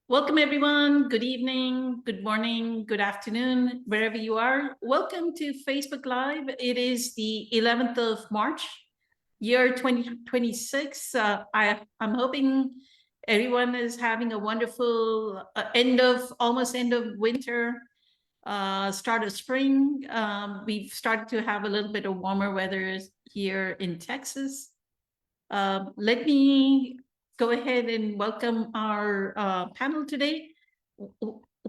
Welcome, everyone. Good evening, good morning, good afternoon, wherever you are. Welcome to Facebook Live. It is the 11th of March, year 2026. I'm hoping everyone is having a wonderful almost end of winter, start of spring. We've started to have a little bit of warmer weather here in Texas. Let me go ahead and welcome our panel today.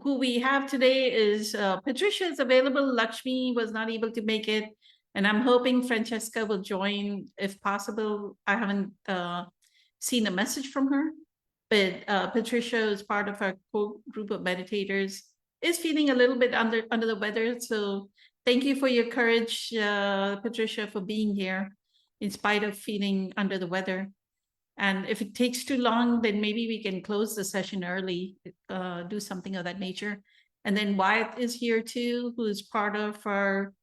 Who we have today is Patricia is available. Lakshmi was not able to make it. And I'm hoping Francesca will join if possible. I haven't seen a message from her, but Patricia is part of our group of meditators, is feeling a little bit under the weather. So thank you for your courage, Patricia, for being here in spite of feeling under the weather. And if it takes too long, then maybe we can close the session early, do something of that nature. And then Wyatt is here too, who's part of our,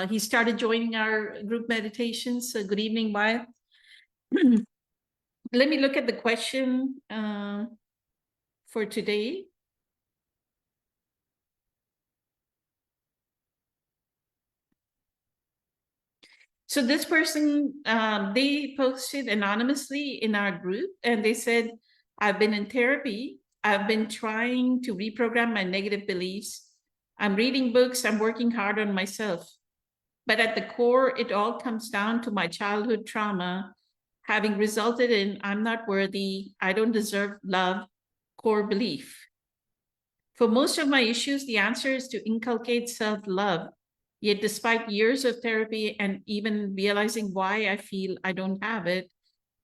he started joining our group meditations. So good evening, Wyatt. Let me look at the question for today. So this person, they posted anonymously in our group and they said, I've been in therapy. I've been trying to reprogram my negative beliefs. I'm reading books. I'm working hard on myself. But at the core, it all comes down to my childhood trauma, having resulted in I'm not worthy, I don't deserve love, core belief. For most of my issues, the answer is to inculcate self-love. Yet despite years of therapy and even realizing why I feel I don't have it,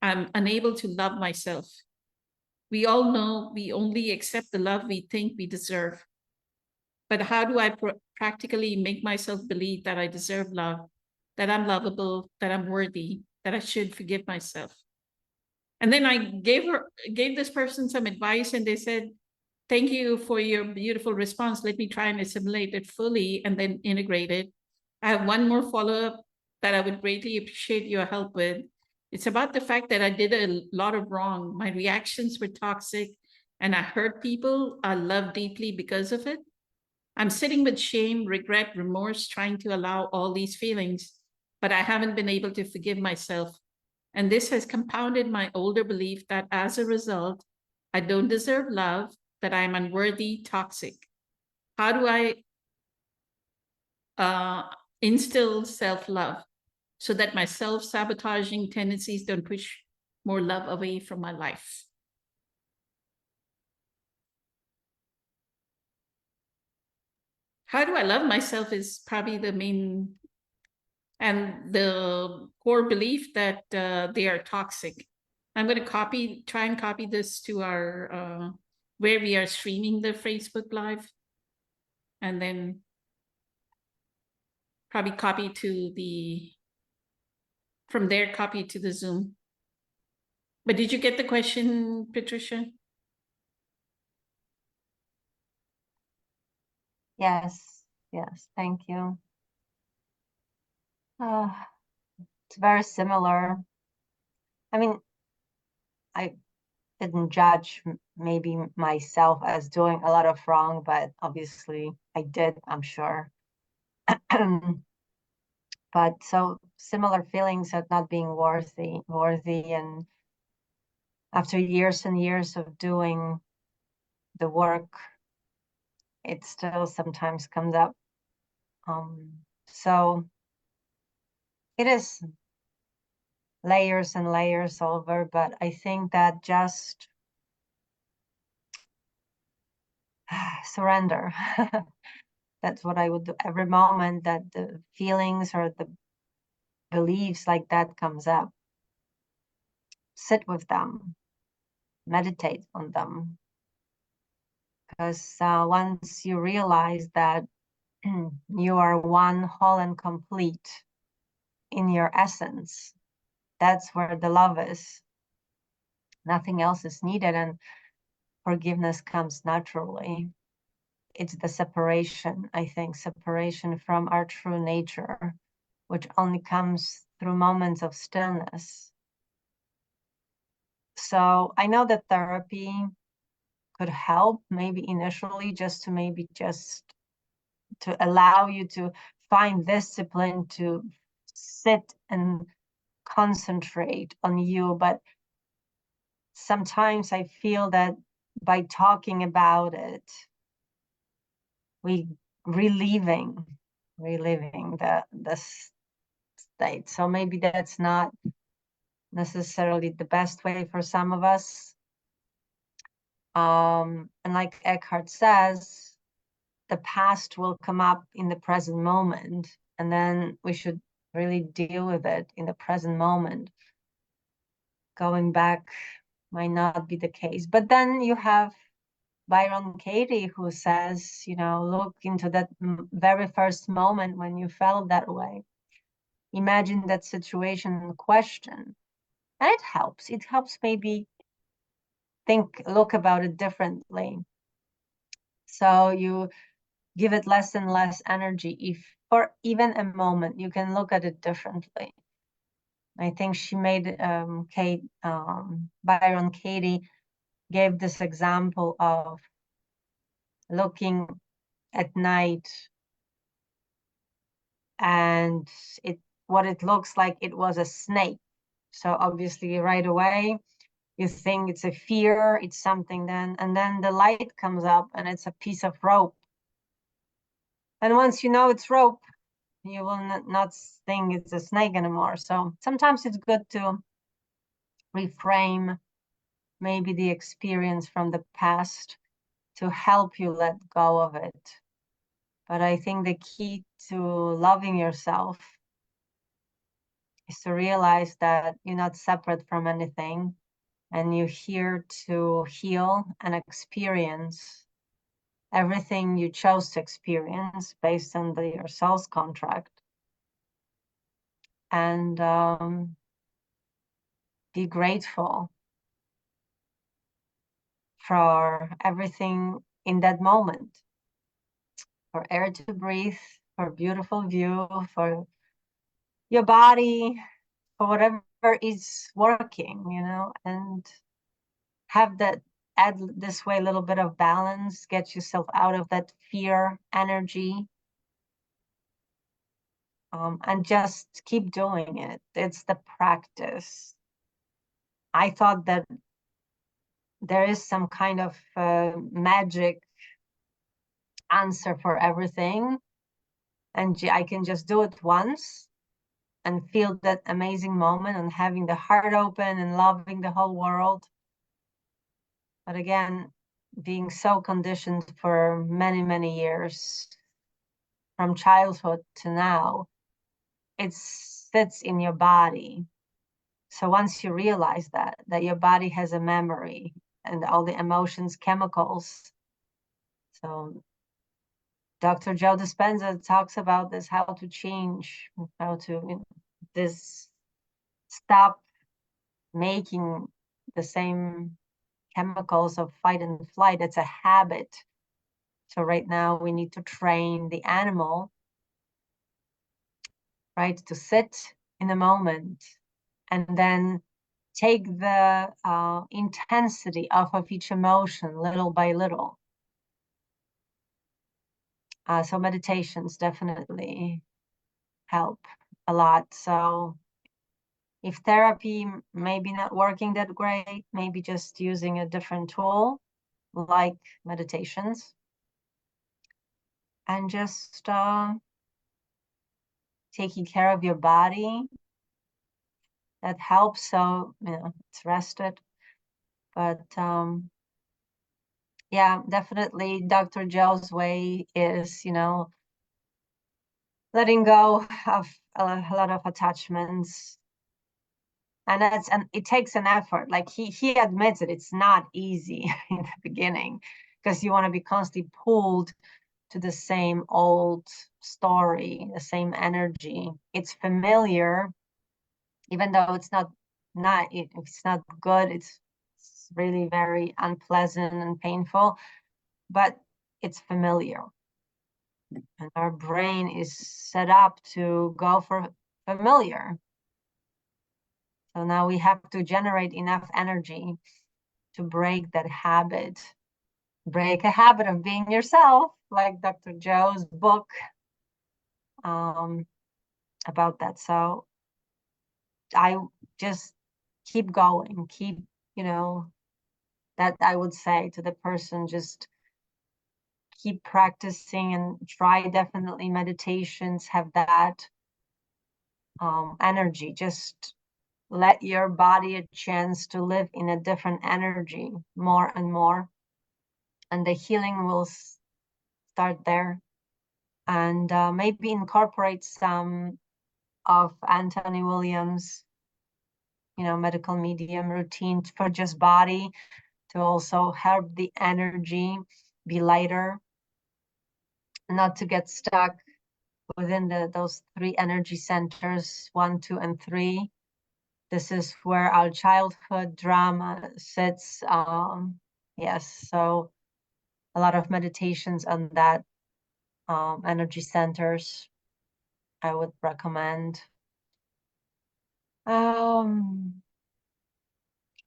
I'm unable to love myself. We all know we only accept the love we think we deserve. But how do I practically make myself believe that I deserve love, that I'm lovable, that I'm worthy, that I should forgive myself? And then I gave this person some advice and they said, thank you for your beautiful response. Let me try and assimilate it fully and then integrate it. I have one more follow-up that I would greatly appreciate your help with. It's about the fact that I did a lot of wrong. My reactions were toxic and I hurt people I love deeply because of it. I'm sitting with shame, regret, remorse, trying to allow all these feelings, but I haven't been able to forgive myself. And this has compounded my older belief that as a result, I don't deserve love, that I'm unworthy, toxic. How do I instill self-love so that my self-sabotaging tendencies don't push more love away from my life? How do I love myself is probably the main and the core belief that they are toxic. I'm going to try and copy this to our, where we are streaming the Facebook Live, and then probably copy to the, from there, copy to the Zoom. But did you get the question, Patricia? Yes, thank you. It's very similar. I mean, I didn't judge maybe myself as doing a lot of wrong, but obviously I did, I'm sure. But so similar feelings of not being worthy, and after years and years of doing the work, it still sometimes comes up. So it is layers and layers over, but I think that just surrender. That's what I would do every moment that the feelings or the beliefs like that comes up. Sit with them, meditate on them. Because once you realize that you are one whole and complete in your essence, that's where the love is. Nothing else is needed, and forgiveness comes naturally. It's the separation, I think, separation from our true nature, which only comes through moments of stillness. So I know that therapy could help maybe initially, just to allow you to find discipline to sit and concentrate on you. But sometimes I feel that by talking about it, we reliving the state. So maybe that's not necessarily the best way for some of us. And like Eckhart says, the past will come up in the present moment, and then we should really deal with it in the present moment. Going back might not be the case. But then you have Byron Katie, who says, look into that very first moment when you felt that way. Imagine that situation in question. And it helps. It helps maybe look about it differently. So you give it less and less energy. If for even a moment you can look at it differently. I think she made Byron Katie gave this example of looking at night, and what it looks like, it was a snake. So obviously right away you think it's a fear, it's something, and then the light comes up and it's a piece of rope. And once you know it's rope, you will not think it's a snake anymore. So sometimes it's good to reframe maybe the experience from the past to help you let go of it. But I think the key to loving yourself is to realize that you're not separate from anything, and you're here to heal and experience everything you chose to experience based on your soul's contract. And be grateful for everything in that moment, for air to breathe, for beautiful view, for your body, for whatever is working, and have that, add this way a little bit of balance, get yourself out of that fear energy, and just keep doing it. It's the practice. I thought that there is some kind of magic answer for everything, and I can just do it once and feel that amazing moment and having the heart open and loving the whole world. But again, being so conditioned for many, many years, from childhood to now, it sits in your body. So once you realize that your body has a memory and all the emotions, chemicals. So Dr. Joe Dispenza talks about this, how to change, how to stop making the same chemicals of fight and flight. It's a habit. So right now we need to train the animal, right, to sit in the moment and then take the intensity off of each emotion little by little. So meditations definitely help a lot. So if therapy maybe not working that great, maybe just using a different tool like meditations, and just taking care of your body. That helps. So it's rested. But yeah, definitely Dr. Joe's way is letting go of a lot of attachments. And it takes an effort. Like he admits it, it's not easy in the beginning, because you want to be constantly pulled to the same old story, the same energy. It's familiar, even though it's not good. It's really very unpleasant and painful, but it's familiar. And our brain is set up to go for familiar. So now we have to generate enough energy to break that habit break a habit of being yourself, like Dr. Joe's book about that. So I just keep going, keep, that I would say to the person, just keep practicing and try definitely meditations, have that energy. Just let your body a chance to live in a different energy more and more. And the healing will start there. And maybe incorporate some of Anthony Williams, medical medium routine for just body to also help the energy be lighter, not to get stuck within those 3 energy centers, 1, 2, and 3. This is where our childhood drama sits. Yes, so a lot of meditations on that energy centers I would recommend.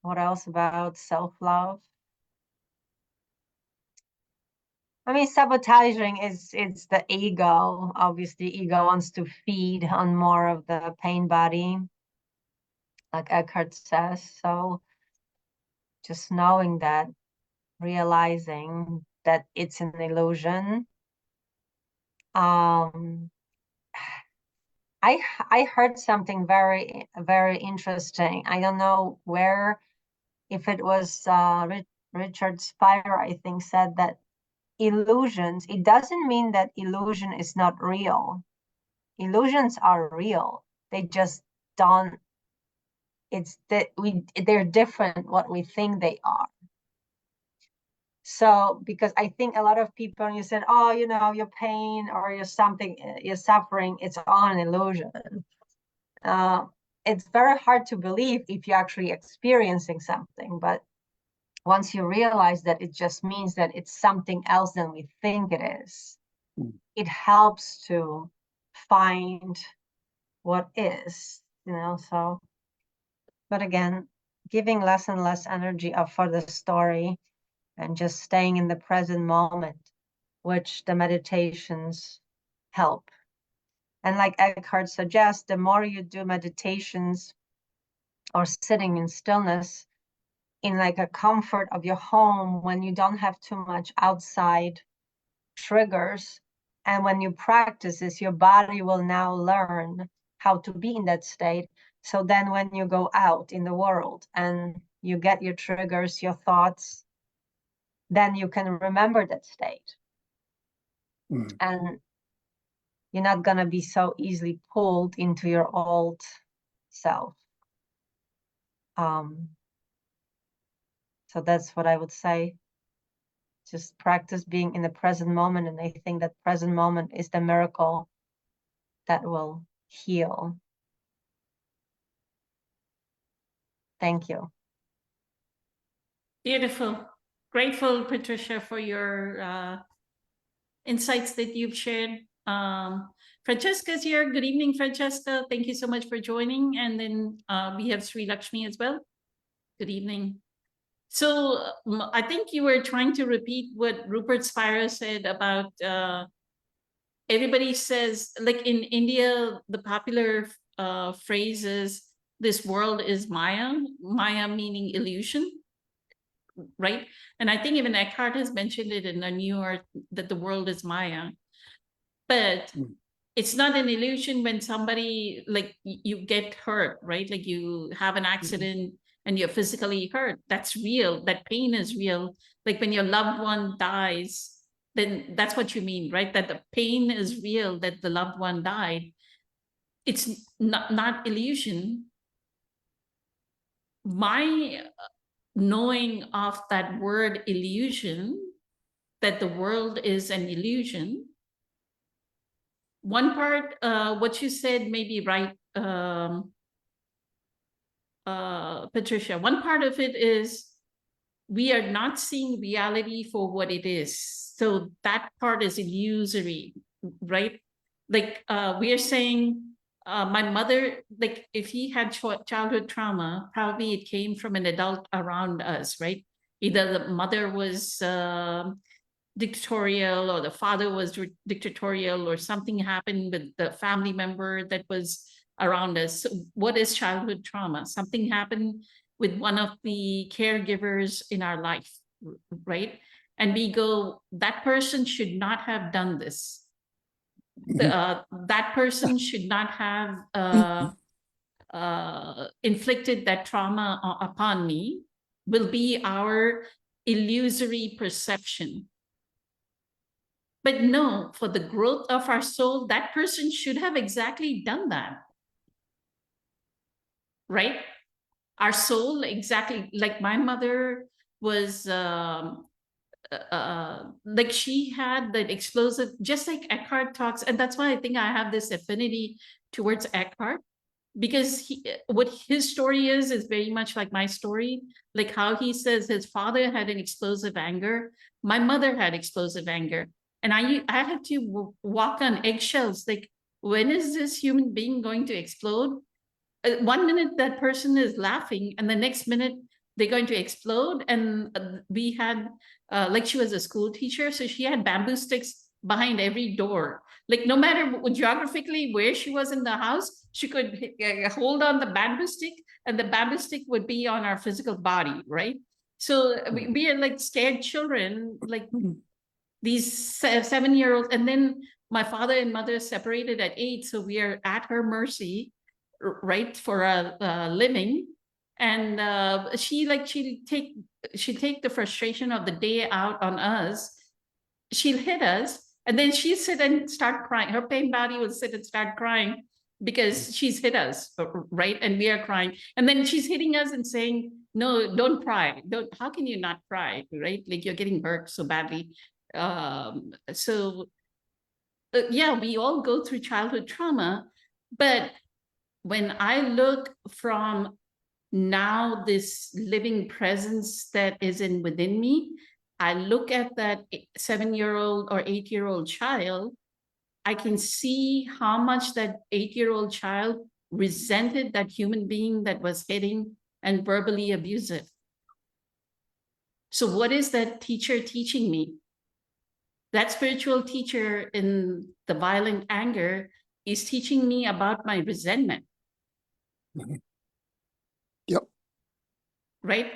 What else about self-love? I mean, sabotaging it's the ego. Obviously, ego wants to feed on more of the pain body, like Eckhart says. So just knowing that, realizing that it's an illusion. I heard something very, very interesting. I don't know where, if it was Richard Spire, I think, said that illusions, it doesn't mean that illusion is not real. Illusions are real. They just don't, it's that they're different what we think they are. So, because I think a lot of people, you said, oh, your pain or your something, you're suffering, it's all an illusion. It's very hard to believe if you're actually experiencing something, but once you realize that, it just means that it's something else than we think it is. It helps to find what is, so. But again, giving less and less energy up for the story and just staying in the present moment, which the meditations help. And like Eckhart suggests, the more you do meditations or sitting in stillness in like a comfort of your home, when you don't have too much outside triggers, and when you practice this, your body will now learn how to be in that state. So then when you go out in the world and you get your triggers, your thoughts, then you can remember that state. And you're not going to be so easily pulled into your old self. So that's what I would say. Just practice being in the present moment. And I think that present moment is the miracle that will heal. Thank you. Beautiful. Grateful, Patricia, for your insights that you've shared. Francesca's here. Good evening, Francesca. Thank you so much for joining. And then we have Sri Lakshmi as well. Good evening. So I think you were trying to repeat what Rupert Spira said about everybody says, like in India, the popular phrase is, this world is Maya, Maya meaning illusion, right? And I think even Eckhart has mentioned it in the New York, that the world is Maya. But it's not an illusion when somebody, like, you get hurt, right? Like you have an accident and you're physically hurt. That's real. That pain is real. Like when your loved one dies, then that's what you mean, right? That the pain is real, that the loved one died. It's not illusion. My knowing of that word illusion, that the world is an illusion, one part, what you said may be right, Patricia. One part of it is we are not seeing reality for what it is. So that part is illusory, right? Like we are saying, my mother, like if he had childhood trauma, probably it came from an adult around us, right? Either the mother was dictatorial, or the father was dictatorial, or something happened with the family member that was around us. So what is childhood trauma? Something happened with one of the caregivers in our life, right? And we go, that person should not have done this. That person should not have inflicted that trauma upon me, will be our illusory perception. But no, for the growth of our soul, that person should have exactly done that. Right? Our soul, exactly like my mother was, like she had that explosive, just like Eckhart talks. And that's why I think I have this affinity towards Eckhart, because what his story is very much like my story. Like how he says his father had an explosive anger, my mother had explosive anger, and I had to walk on eggshells. Like, when is this human being going to explode? 1 minute that person is laughing, and the next minute they're going to explode. And we had, like, she was a school teacher, so she had bamboo sticks behind every door. Like, no matter geographically where she was in the house, she could hold on the bamboo stick, and the bamboo stick would be on our physical body, right? So we are like scared children, like these 7-year-olds. And then my father and mother separated at 8, so we are at her mercy, right, for a living. And she'd take the frustration of the day out on us. She'll hit us, and then she'd sit and start crying. Her pain body will sit and start crying because she's hit us, right? And we are crying. And then she's hitting us and saying, no, don't cry. How can you not cry, right? Like, you're getting hurt so badly. Yeah, we all go through childhood trauma, but when I look from now, this living presence that is within me, I look at that 7-year-old or 8-year-old child, I can see how much that 8-year-old child resented that human being that was hitting and verbally abusive. So what is that teacher teaching me? That spiritual teacher in the violent anger is teaching me about my resentment. Yep. Right?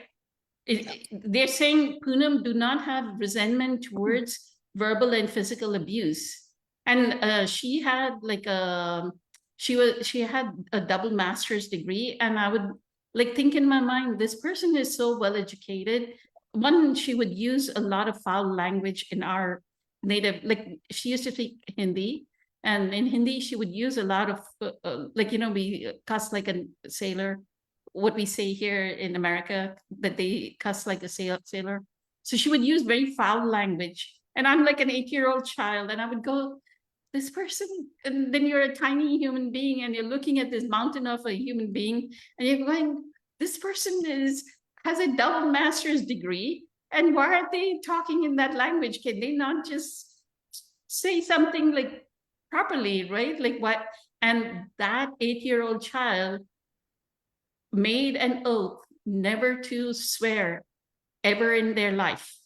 They're saying, Poonam, do not have resentment towards verbal and physical abuse. And she had like she had a double master's degree, and I would like think in my mind, this person is so well educated. One, she would use a lot of foul language in our native, like she used to speak Hindi, and in Hindi she would use a lot of like, we cuss like a sailor, what we say here in America, that they cuss like a sailor. So she would use very foul language. And I'm like an 8-year-old child, and I would go, this person, and then you're a tiny human being, and you're looking at this mountain of a human being, and you're going, this person has a double master's degree, and why are they talking in that language? Can they not just say something like properly, right? Like what? And that 8-year-old child made an oath never to swear ever in their life,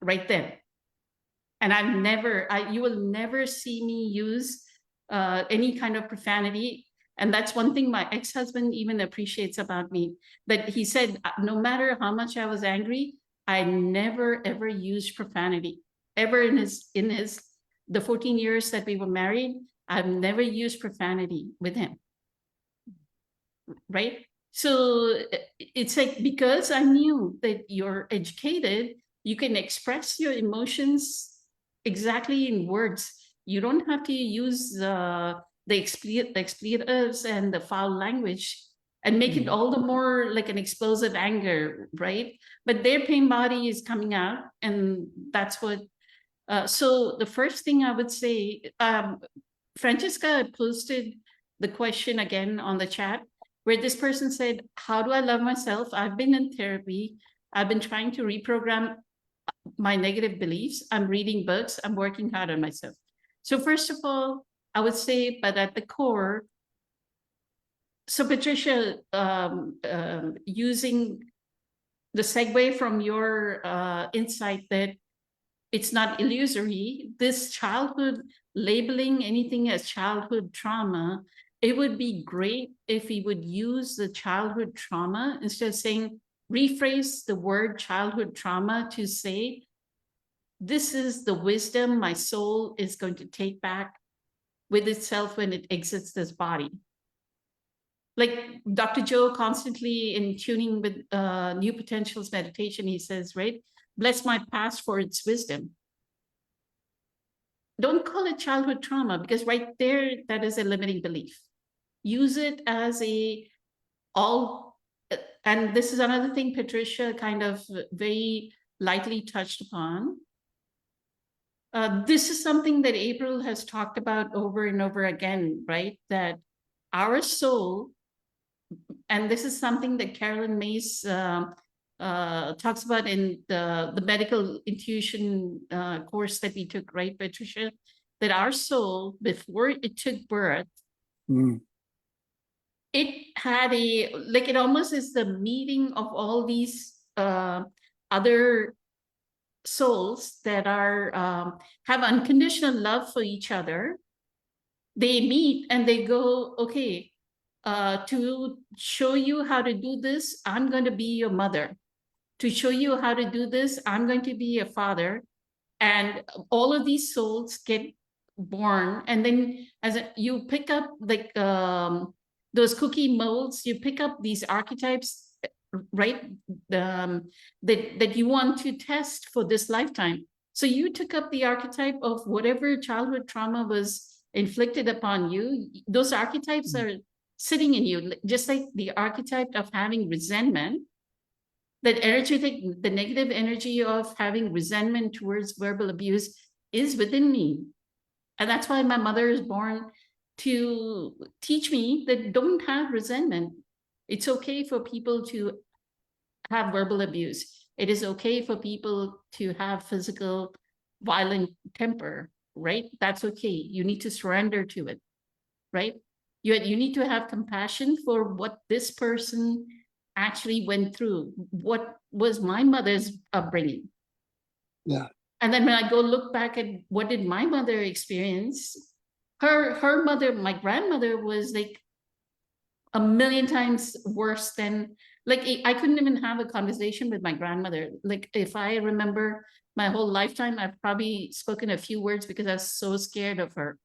right then. And you will never see me use any kind of profanity. And that's one thing my ex-husband even appreciates about me, that he said, no matter how much I was angry, I never ever used profanity ever in the 14 years that we were married. I've never used profanity with him. Right? So it's like, because I knew that you're educated, you can express your emotions exactly in words. You don't have to use the expletives and the foul language and make it all the more like an explosive anger, right? But their pain body is coming out, and that's what. So the first thing I would say, Francesca posted the question again on the chat, where this person said, how do I love myself? I've been in therapy. I've been trying to reprogram my negative beliefs. I'm reading books. I'm working hard on myself. So first of all, I would say, but at the core, so Patricia, using the segue from your insight that it's not illusory, this childhood, labeling anything as childhood trauma, it would be great if we would use the childhood trauma instead of saying, rephrase the word childhood trauma to say, this is the wisdom my soul is going to take back with itself when it exits this body. Like Dr. Joe constantly in tuning with New Potentials meditation, he says, right? Bless my past for its wisdom. Don't call it childhood trauma, because right there, that is a limiting belief. Use it as a all, and this is another thing Patricia kind of very lightly touched upon. This is something that April has talked about over and over again, right? That our soul, and this is something that Carolyn Mace talks about in the medical intuition course that we took, right, Patricia? That our soul, before it took birth, it had a, like, it almost is the meeting of all these other souls that are have unconditional love for each other. They meet and they go, okay, to show you how to do this, I'm going to be your mother. To show you how to do this, I'm going to be your father. And all of these souls get born. And then as you pick up like those cookie molds, you pick up these archetypes, right? That you want to test for this lifetime. So you took up the archetype of whatever childhood trauma was inflicted upon you. Those archetypes are sitting in you, just like the archetype of having resentment. That energetic, the negative energy of having resentment towards verbal abuse is within me. And that's why my mother is born to teach me that don't have resentment. It's okay for people to have verbal abuse. It is okay for people to have physical violent temper, right? That's okay. You need to surrender to it, right? You need to have compassion for what this person actually went through. What was my mother's upbringing? Yeah. And then when I go look back at what did my mother experience, her mother, my grandmother, was like a million times worse than, like, I couldn't even have a conversation with my grandmother. Like, if I remember my whole lifetime, I've probably spoken a few words because I was so scared of her.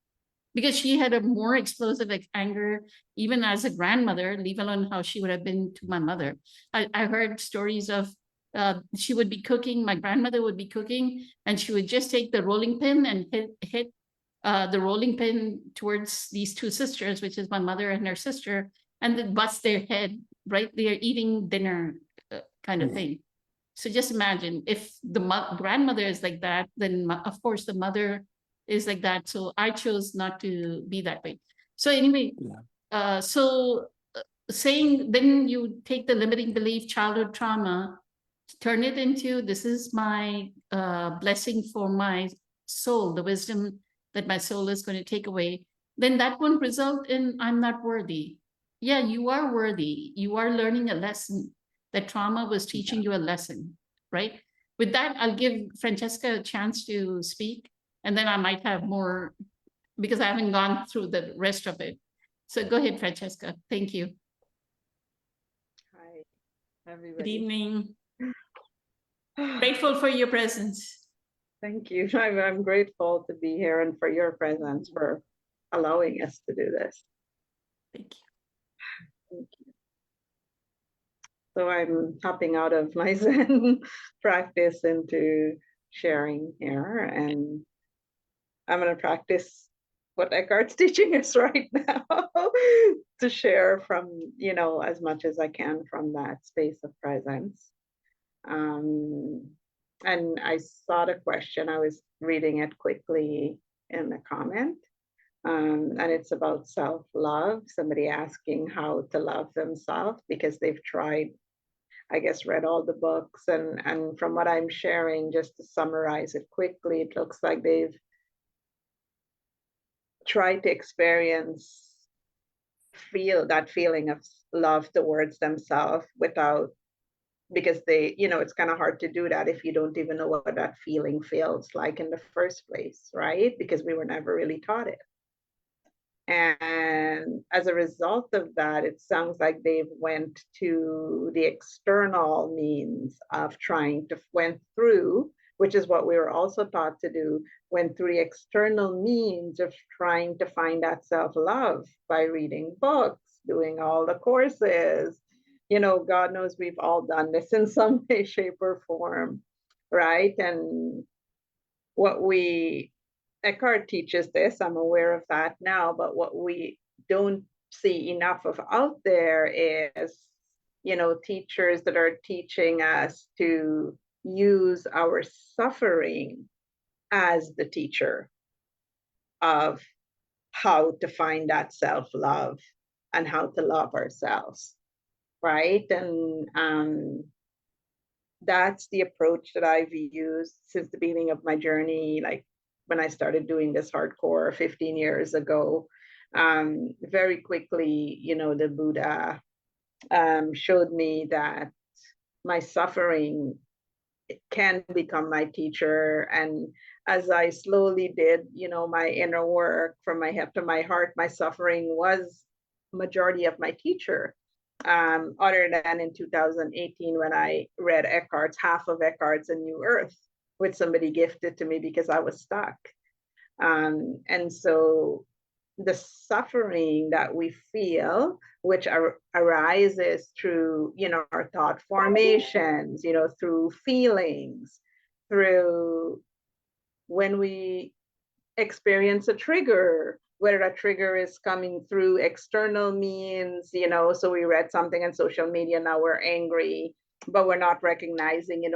Because she had a more explosive anger, even as a grandmother, leave alone how she would have been to my mother. I heard stories of she would be cooking, my grandmother would be cooking, and she would just take the rolling pin and hit the rolling pin towards these two sisters, which is my mother and her sister, and then bust their head, right? They're eating dinner kind of thing. So just imagine if the grandmother is like that, then of course the mother is like that. So I chose not to be that way. So anyway, saying, then you take the limiting belief, childhood trauma, turn it into, this is my blessing for my soul, the wisdom that my soul is going to take away. Then that won't result in I'm not worthy. Yeah, you are worthy. You are learning a lesson. That trauma was teaching you a lesson, right? With that, I'll give Francesca a chance to speak, and then I might have more because I haven't gone through the rest of it. So go ahead, Francesca. Thank you. Hi, everybody. Good evening. Grateful for your presence. Thank you. I'm grateful to be here and for your presence, for allowing us to do this. Thank you. Thank you. So I'm hopping out of my Zen practice into sharing here, and I'm going to practice what Eckhart's teaching us right now to share from, as much as I can from that space of presence. And I saw the question, I was reading it quickly in the comment, and it's about self-love, somebody asking how to love themselves because they've tried, I guess, read all the books, and from what I'm sharing, just to summarize it quickly, it looks like they've tried to feel that feeling of love towards themselves without because they, it's kind of hard to do that if you don't even know what that feeling feels like in the first place, right? Because we were never really taught it. And as a result of that, it sounds like they've went to the external means of went through, which is what we were also taught to do, went through the external means of trying to find that self-love by reading books, doing all the courses. God knows we've all done this in some way, shape, or form, right? And Eckhart teaches this, I'm aware of that now, but what we don't see enough of out there is, teachers that are teaching us to use our suffering as the teacher of how to find that self-love and how to love ourselves, right? And that's the approach that I've used since the beginning of my journey, like when I started doing this hardcore 15 years ago. Very quickly, the Buddha showed me that my suffering can become my teacher. And as I slowly did, my inner work from my head to my heart, my suffering was majority of my teacher. Other than in 2018 when I read half of Eckhart's A New Earth, which somebody gifted to me because I was stuck. And so the suffering that we feel, which arises through, our thought formations, through feelings, through when we experience a trigger, whether that trigger is coming through external means, so we read something on social media, now we're angry, but we're not recognizing,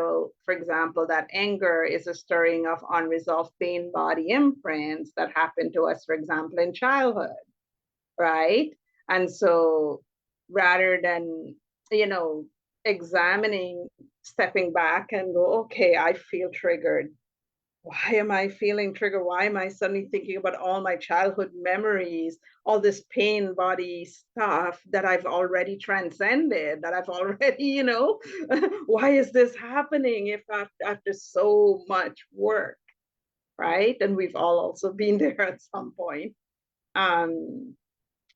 for example, that anger is a stirring of unresolved pain body imprints that happen to us, for example, in childhood, right? And so rather than, examining, stepping back and go, okay, I feel triggered. Why am I feeling triggered? Why am I suddenly thinking about all my childhood memories, all this pain body stuff that I've already transcended, that I've already, why is this happening if after so much work, right? And we've all also been there at some point.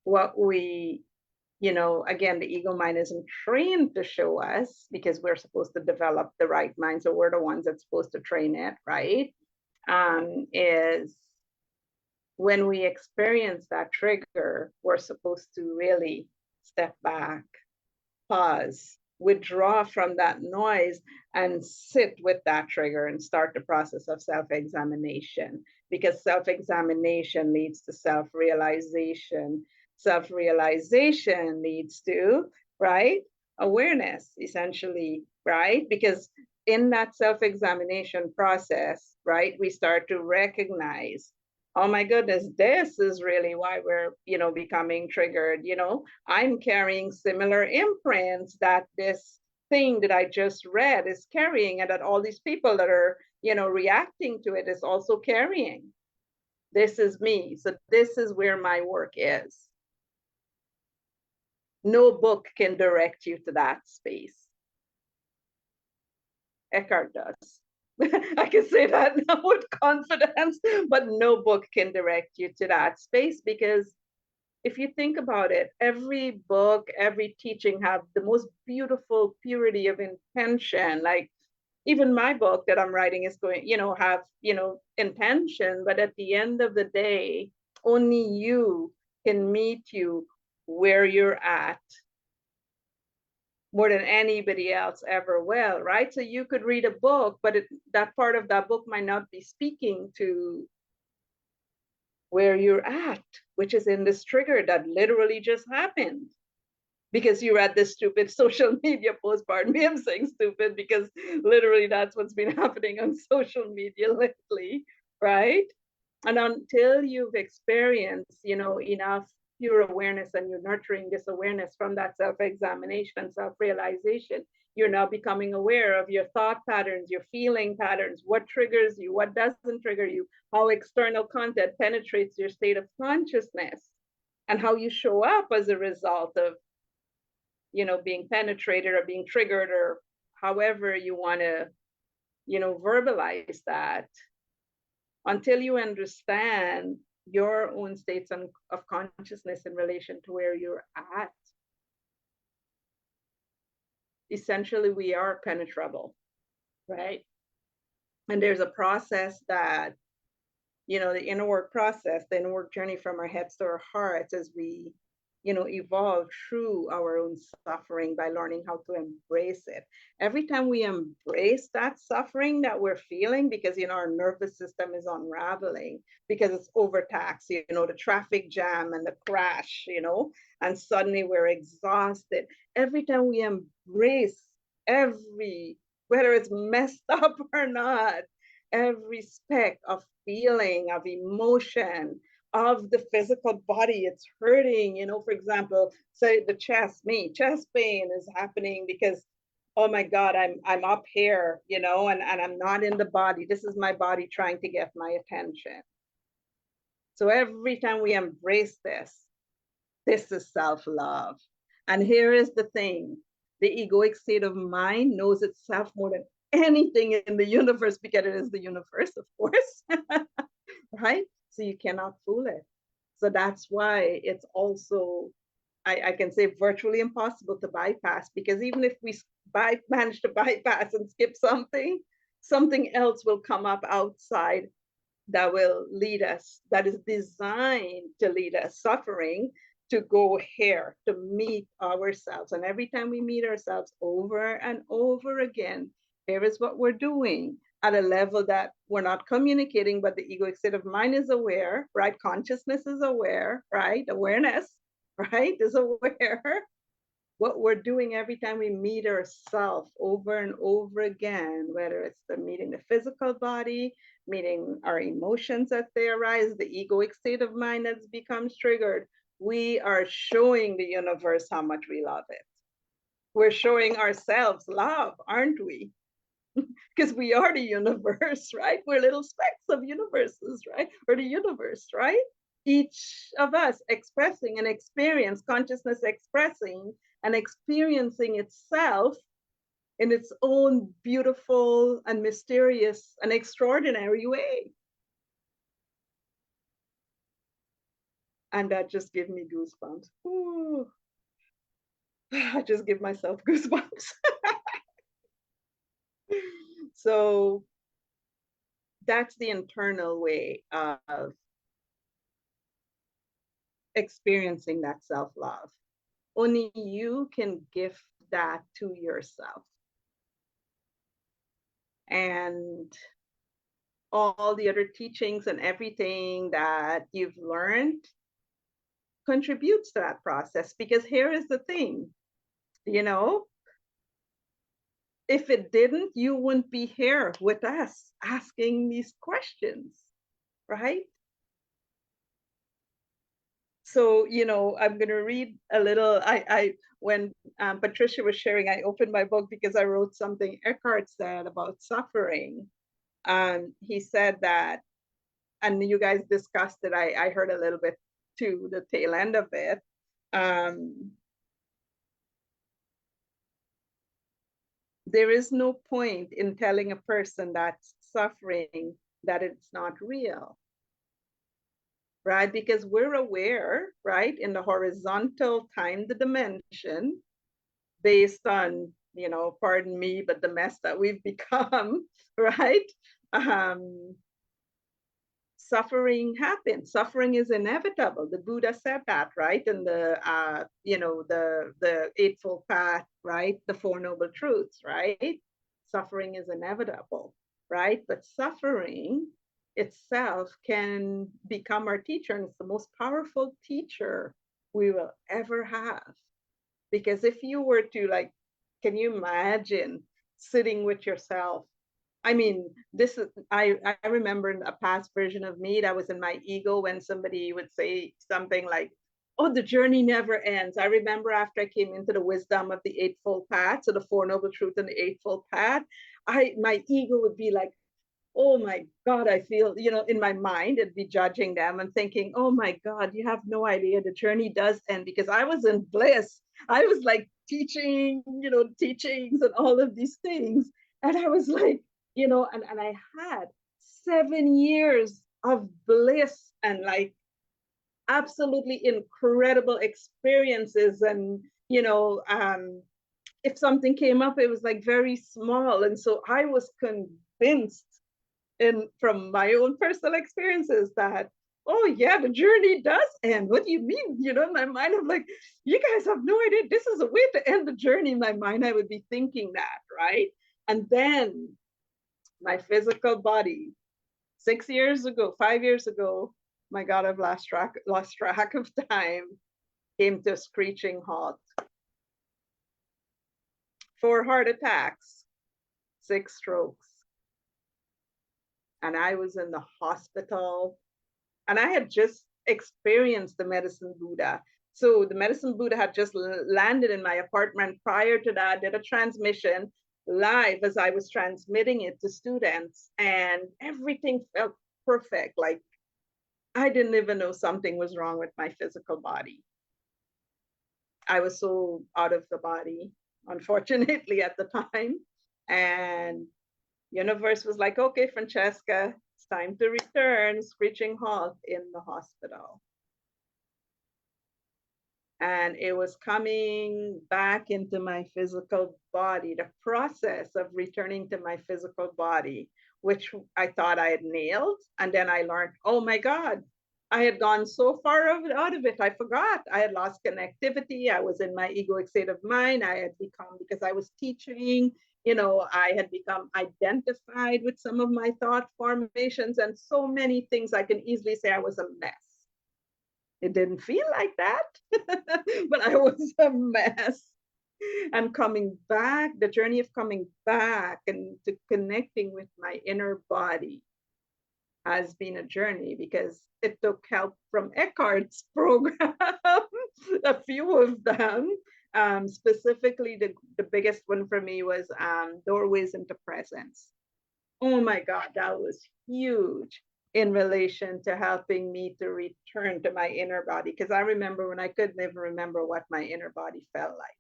What we, again, the ego mind isn't trained to show us because we're supposed to develop the right mind. So we're the ones that's supposed to train it, right? Is when we experience that trigger, we're supposed to really step back, pause, withdraw from that noise and sit with that trigger and start the process of self-examination, because self-examination leads to self-realization. Self-realization leads to, right, awareness, essentially, right? Because in that self-examination process, right, we start to recognize, oh my goodness, this is really why we're, becoming triggered. I'm carrying similar imprints that this thing that I just read is carrying, and that all these people that are, reacting to it is also carrying. This is me. So this is where my work is. No book can direct you to that space. Eckhart does. I can say that now with confidence, but no book can direct you to that space, because if you think about it, every book, every teaching have the most beautiful purity of intention. Like even my book that I'm writing is going, have, intention, but at the end of the day, only you can meet you where you're at more than anybody else ever will, right? So you could read a book, but that part of that book might not be speaking to where you're at, which is in this trigger that literally just happened because you read this stupid social media post. Pardon me, I'm saying stupid because literally that's what's been happening on social media lately, right? And until you've experienced, enough pure awareness and you're nurturing this awareness from that self-examination, self-realization, you're now becoming aware of your thought patterns, your feeling patterns, what triggers you, what doesn't trigger you, how external content penetrates your state of consciousness, and how you show up as a result of, being penetrated or being triggered, or however you want to, verbalize that, until you understand your own states of consciousness in relation to where you're at, essentially we are penetrable, right? And there's a process that, the inner work process, the inner work journey from our heads to our hearts, as we, evolve through our own suffering by learning how to embrace it. Every time we embrace that suffering that we're feeling, because, our nervous system is unraveling because it's overtaxed, the traffic jam and the crash, and suddenly we're exhausted. Every time we embrace whether it's messed up or not, every speck of feeling, of emotion, of the physical body, it's hurting. For example, say the chest pain is happening because, oh my God, I'm up here, and I'm not in the body. This is my body trying to get my attention. So every time we embrace this is self-love. And here is the thing: the egoic state of mind knows itself more than anything in the universe, because it is the universe, of course. Right? So you cannot fool it. So that's why it's also, I can say, virtually impossible to bypass, because even if we manage to bypass and skip something else will come up outside that will lead us, that is designed to lead us, suffering, to go here, to meet ourselves. And every time we meet ourselves over and over again, here is what we're doing at a level that we're not communicating, but the egoic state of mind is aware, right? Consciousness is aware, right? Awareness, right, is aware. What we're doing every time we meet ourselves over and over again, whether it's meeting the physical body, meeting our emotions as they arise, the egoic state of mind that becomes triggered, we are showing the universe how much we love it. We're showing ourselves love, aren't we? Because we are the universe, right? We're little specks of universes, right? Or the universe, right? Each of us expressing an experience, consciousness expressing and experiencing itself in its own beautiful and mysterious and extraordinary way. And that just gave me goosebumps. Ooh. I just give myself goosebumps. So that's the internal way of experiencing that self-love. Only you can give that to yourself. And all the other teachings and everything that you've learned contributes to that process. Because here is the thing, if it didn't, you wouldn't be here with us asking these questions, right? So, I'm going to read a little. When Patricia was sharing, I opened my book because I wrote something Eckhart said about suffering. He said that, and you guys discussed it, I heard a little bit to the tail end of it. There is no point in telling a person that's suffering that it's not real, right? Because we're aware, right, in the horizontal time, the dimension, based on, pardon me, but the mess that we've become, right? Suffering happens. Suffering is inevitable. The Buddha said that, right? And the Eightfold Path, right? The Four Noble Truths, right? Suffering is inevitable, right? But suffering itself can become our teacher, and it's the most powerful teacher we will ever have. Because if you were to, can you imagine sitting with yourself? I mean, I remember a past version of me that was in my ego when somebody would say something like, oh, the journey never ends. I remember after I came into the wisdom of the Eightfold Path, so the Four Noble Truths and the Eightfold Path, my ego would be like, oh my God, I feel, in my mind, it'd be judging them and thinking, oh my God, you have no idea the journey does end, because I was in bliss. I was like teaching, teachings and all of these things. And I was like, and I had 7 years of bliss and like absolutely incredible experiences. And, if something came up, it was like very small. And so I was convinced from my own personal experiences that, oh yeah, the journey does end. What do you mean? In my mind, I'm like, you guys have no idea. This is a way to end the journey. In my mind, I would be thinking that, right? And then my physical body, 6 years ago, 5 years ago, my God, I've lost track of time, came to a screeching halt. 4 heart attacks, 6 strokes. And I was in the hospital, and I had just experienced the Medicine Buddha. So the Medicine Buddha had just landed in my apartment. Prior to that, did a transmission live as I was transmitting it to students, and everything felt perfect. Like I didn't even know something was wrong with my physical body. I was so out of the body, unfortunately, at the time. And universe was like, okay, Francesca, it's time to return, screeching halt in the hospital. And it was coming back into my physical body, the process of returning to my physical body, which I thought I had nailed. And then I learned, oh my God, I had gone so far out of it. I forgot. I had lost connectivity. I was in my egoic state of mind. I had become, because I was teaching, I had become identified with some of my thought formations and so many things. I can easily say I was a mess. It didn't feel like that, but I was a mess. And coming back, the journey of coming back and to connecting with my inner body has been a journey, because it took help from Eckhart's program, a few of them. Specifically, the biggest one for me was Doorways into Presence. Oh my God, that was huge in relation to helping me to return to my inner body. Because I remember when I couldn't even remember what my inner body felt like.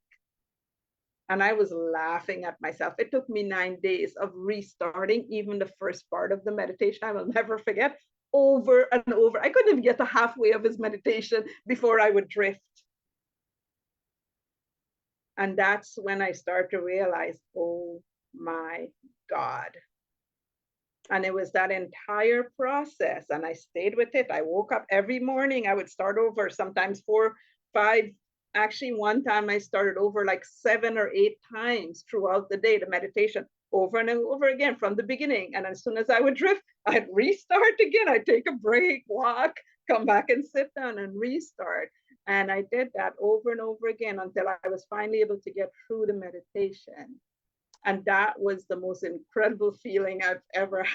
And I was laughing at myself. It took me 9 days of restarting, even the first part of the meditation. I will never forget, over and over. I couldn't even get to halfway of his meditation before I would drift. And that's when I start to realize, oh my God. And it was that entire process. And I stayed with it. I woke up every morning. I would start over, sometimes 4, 5. Actually, one time I started over like 7 or 8 times throughout the day, the meditation over and over again from the beginning. And as soon as I would drift, I'd restart again. I'd take a break, walk, come back and sit down and restart. And I did that over and over again until I was finally able to get through the meditation. And that was the most incredible feeling I've ever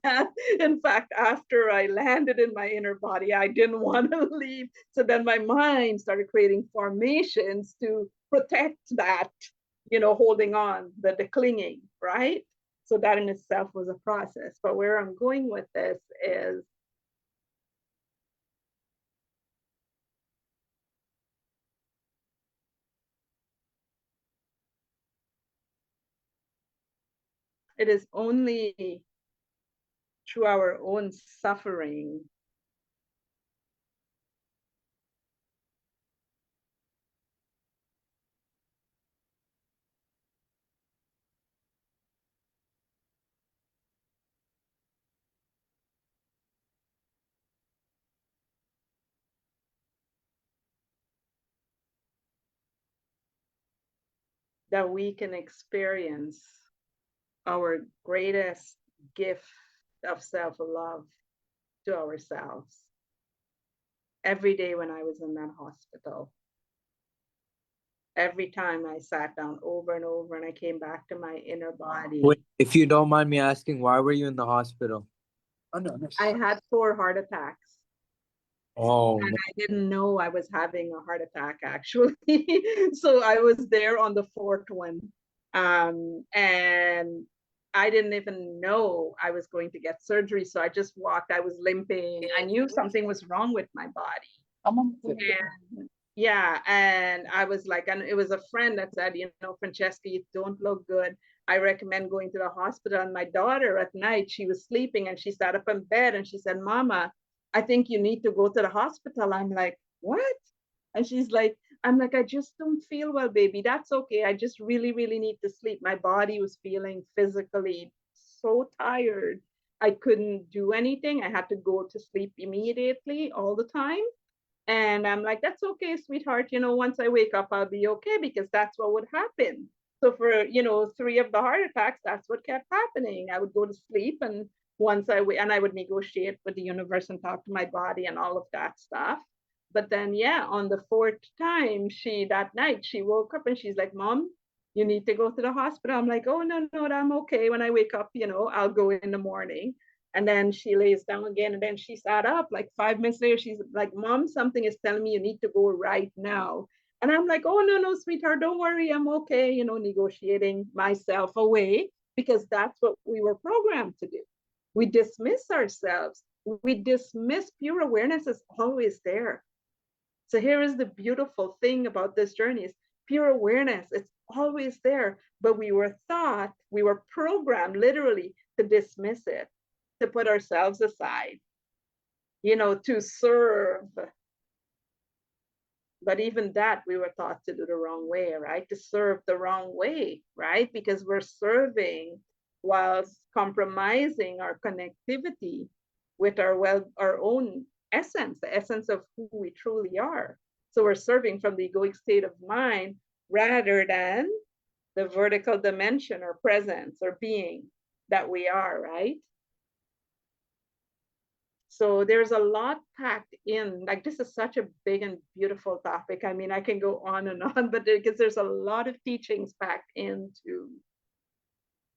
had. In fact, after I landed in my inner body, I didn't want to leave. So then my mind started creating formations to protect that, holding on, the clinging, right? So that in itself was a process. But where I'm going with this is, it is only through our own suffering that we can experience our greatest gift of self-love to ourselves. Every day when I was in that hospital, every time I sat down over and over and I came back to my inner body. Wait, if you don't mind me asking, why were you in the hospital? Oh, no, I had 4 heart attacks. Oh, and I didn't know I was having a heart attack, actually. So I was there on the 4th one. And I didn't even know I was going to get surgery. So I just walked, I was limping. I knew something was wrong with my body. And yeah, and I was like, and it was a friend that said, you know, Francesca, you don't look good. I recommend going to the hospital. And my daughter at night, she was sleeping and she sat up in bed and she said, Mama, I think you need to go to the hospital. I'm like, what? And she's like, I'm like, I just don't feel well, baby. That's okay. I just really, really need to sleep. My body was feeling physically so tired. I couldn't do anything. I had to go to sleep immediately all the time. And I'm like, that's okay, sweetheart. You know, once I wake up, I'll be okay, because that's what would happen. So for, you know, 3 of the heart attacks, that's what kept happening. I would go to sleep, and once I would negotiate with the universe and talk to my body and all of that stuff. But then, yeah, on the 4th time, that night, she woke up and she's like, Mom, you need to go to the hospital. I'm like, oh, no, I'm okay. When I wake up, you know, I'll go in the morning. And then she lays down again, and then she sat up. Like 5 minutes later, she's like, Mom, something is telling me you need to go right now. And I'm like, oh, no, sweetheart, don't worry, I'm okay, you know, negotiating myself away, because that's what we were programmed to do. We dismiss ourselves. We dismiss pure awareness is always there. So here is the beautiful thing about this journey is pure awareness. It's always there, but we were programmed literally to dismiss it, to put ourselves aside, you know, to serve. But even that we were taught to do the wrong way, right? To serve the wrong way, right? Because we're serving whilst compromising our connectivity with our own essence, the essence of who we truly are. So we're serving from the egoic state of mind rather than the vertical dimension or presence or being that we are, right? So there's a lot packed in. Like, this is such a big and beautiful topic. I mean, I can go on and on, but because there's a lot of teachings packed into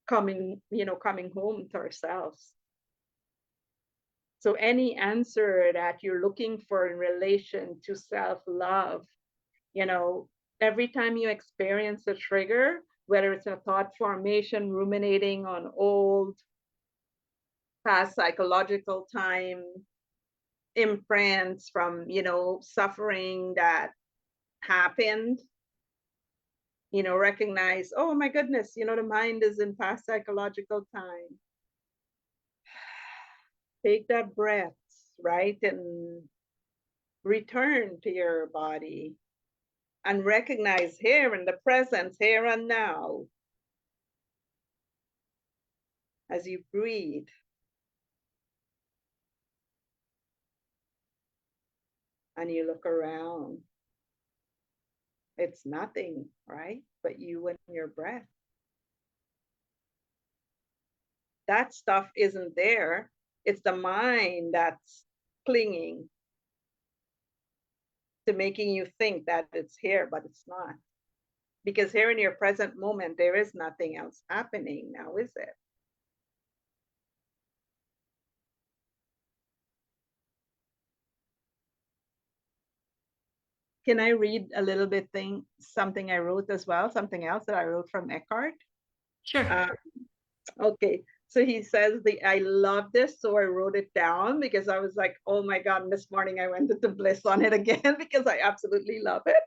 coming home to ourselves. So any answer that you're looking for in relation to self-love, you know, every time you experience a trigger, whether it's a thought formation, ruminating on old, past psychological time, imprints from, you know, suffering that happened, you know, recognize, oh my goodness, you know, the mind is in past psychological time. Take that breath, right? And return to your body and recognize here in the presence, here and now, as you breathe. And you look around. It's nothing, right? But you and your breath. That stuff isn't there. It's the mind that's clinging to making you think that it's here, but it's not. Because here in your present moment, there is nothing else happening now, is it? Can I read a little bit something I wrote as well, something else that I wrote from Eckhart? Sure. Okay, so he says, I love this, so I wrote it down because I was like, oh my God, this morning I went into bliss on it again because I absolutely love it.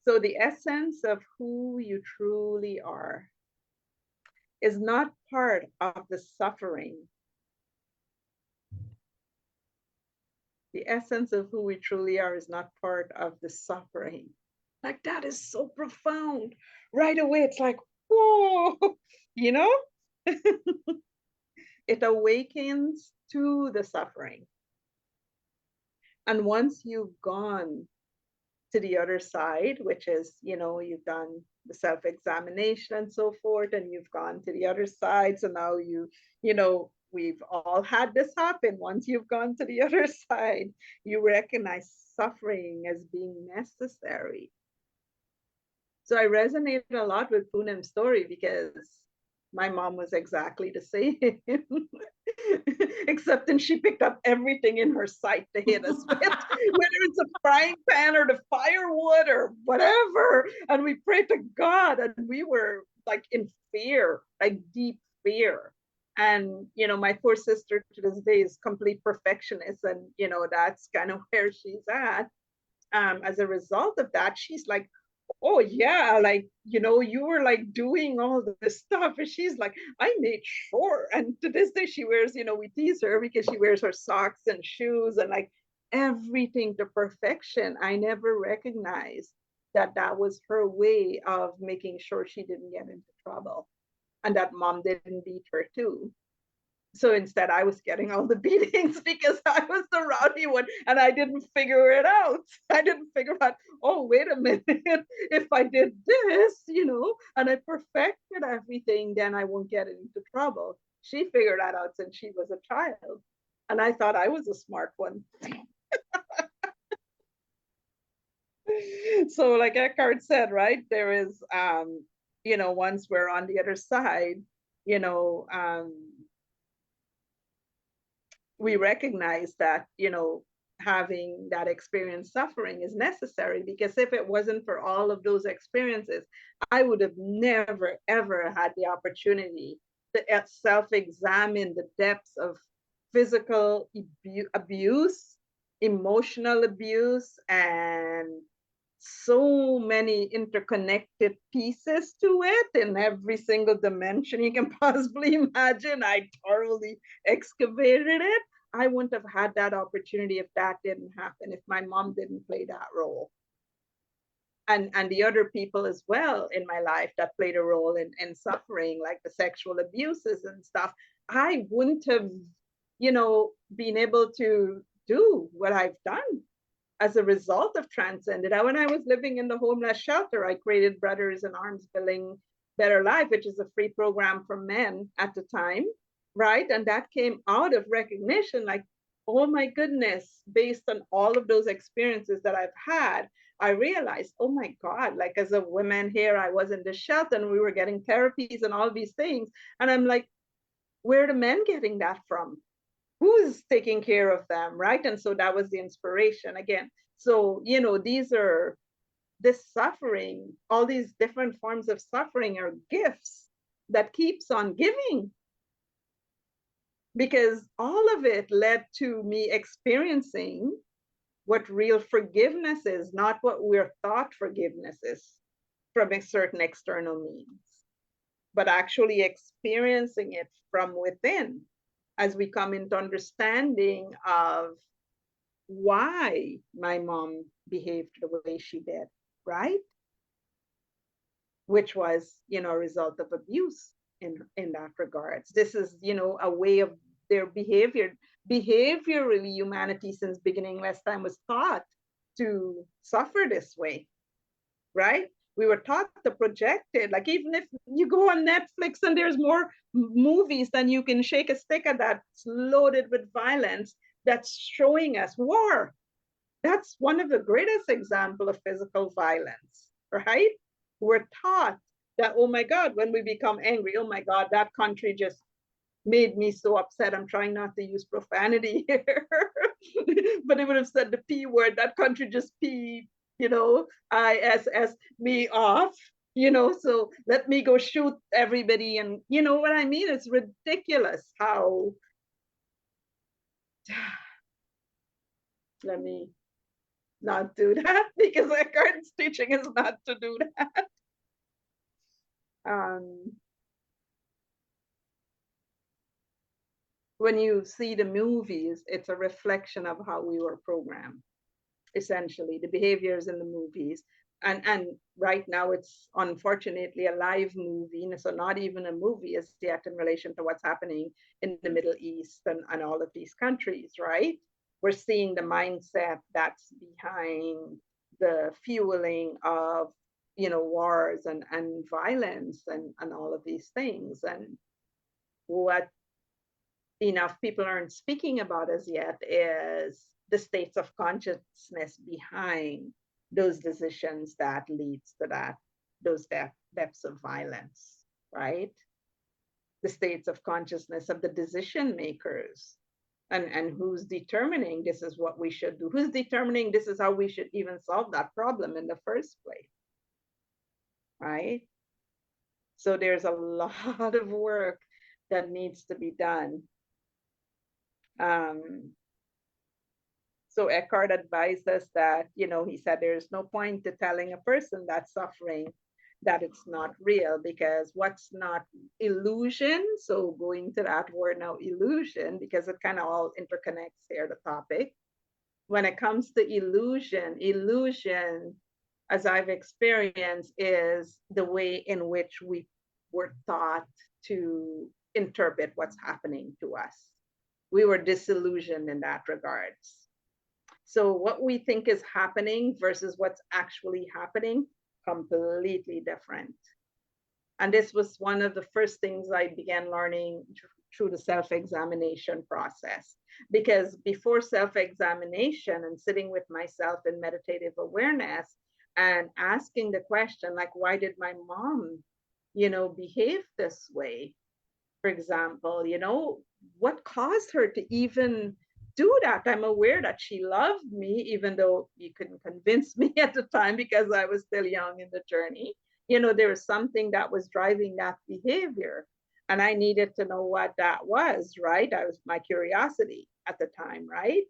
So the essence of who you truly are is not part of the suffering. The essence of who we truly are is not part of the suffering. Like, that is so profound. Right away, it's like, whoa, you know? It awakens to the suffering. And once you've gone to the other side, which is, you know, you've done the self-examination and so forth, and you've gone to the other side. So now you know, we've all had this happen. Once you've gone to the other side, you recognize suffering as being necessary. So I resonated a lot with Poonam's story because my mom was exactly the same. Except then she picked up everything in her sight to hit us with, whether it's a frying pan or the firewood or whatever. And we prayed to God, and we were like in fear, like deep fear. And, you know, my poor sister to this day is complete perfectionist. And, you know, that's kind of where she's at. As a result of that, she's like, oh yeah, like, you know, you were like doing all this stuff. And she's like, I made sure. And to this day, she wears, you know, we tease her because she wears her socks and shoes and like everything to perfection. I never recognized that that was her way of making sure she didn't get into trouble and that mom didn't beat her too. So instead, I was getting all the beatings because I was the rowdy one and I didn't figure it out. I didn't figure out, oh, wait a minute, if I did this, you know, and I perfected everything, then I won't get into trouble. She figured that out since she was a child. And I thought I was a smart one. So like Eckhart said, right, there is, you know, once we're on the other side, you know, we recognize that, you know, having that experience suffering is necessary, because if it wasn't for all of those experiences, I would have never, ever had the opportunity to self-examine the depths of physical abuse, emotional abuse, and so many interconnected pieces to it in every single dimension you can possibly imagine. I thoroughly excavated it. I wouldn't have had that opportunity if that didn't happen, if my mom didn't play that role. And the other people as well in my life that played a role in suffering, like the sexual abuses and stuff, I wouldn't have, you know, been able to do what I've done as a result of Transcended. When I was living in the homeless shelter, I created Brothers in Arms Building Better Life, which is a free program for men at the time, right? And that came out of recognition, like, oh my goodness, based on all of those experiences that I've had, I realized, oh my God, like as a woman here, I was in the shelter and we were getting therapies and all these things. And I'm like, where are the men getting that from? Who's taking care of them, right? And so that was the inspiration again. So, you know, this suffering, all these different forms of suffering are gifts that keeps on giving, because all of it led to me experiencing what real forgiveness is, not what we're taught forgiveness is from a certain external means, but actually experiencing it from within as we come into understanding of why my mom behaved the way she did, right? Which was, you know, a result of abuse in that regards. This is, you know, a way of their behavior. Behaviorally, humanity since beginningless time was taught to suffer this way, right? We were taught to project it. Like even if you go on Netflix and there's more movies than you can shake a stick at that's loaded with violence, that's showing us war. That's one of the greatest examples of physical violence, right? We're taught that, oh my God, when we become angry, oh my God, that country just made me so upset. I'm trying not to use profanity here, but it would have said the P word, that country just P, you know, ISS me off, you know, so let me go shoot everybody. And you know what I mean? It's ridiculous how, let me not do that because Eckhart's teaching is not to do that. When you see the movies, it's a reflection of how we were programmed, essentially, the behaviors in the movies. And right now it's unfortunately a live movie, so not even a movie as yet in relation to what's happening in the Middle East and all of these countries, right? We're seeing the mindset that's behind the fueling of, you know, wars and violence and all of these things. And what enough people aren't speaking about as yet is the states of consciousness behind those decisions that leads to that, those depths of violence, right? The states of consciousness of the decision makers, and who's determining this is what we should do, who's determining this is how we should even solve that problem in the first place, right? So there's a lot of work that needs to be done. So Eckhart advised us that, he said there's no point to telling a person that's suffering that it's not real, because what's not illusion, so going to that word now, illusion, because it kind of all interconnects here, the topic. When it comes to illusion, as I've experienced, is the way in which we were taught to interpret what's happening to us. We were disillusioned in that regards. So what we think is happening versus what's actually happening, completely different. And this was one of the first things I began learning through the self-examination process. Because before self-examination and sitting with myself in meditative awareness and asking the question, like, why did my mom, behave this way? For example, what caused her to even do that? I'm aware that she loved me, even though you couldn't convince me at the time because I was still young in the journey. There was something that was driving that behavior, and I needed to know what that was, right? I was my curiosity at the time, right?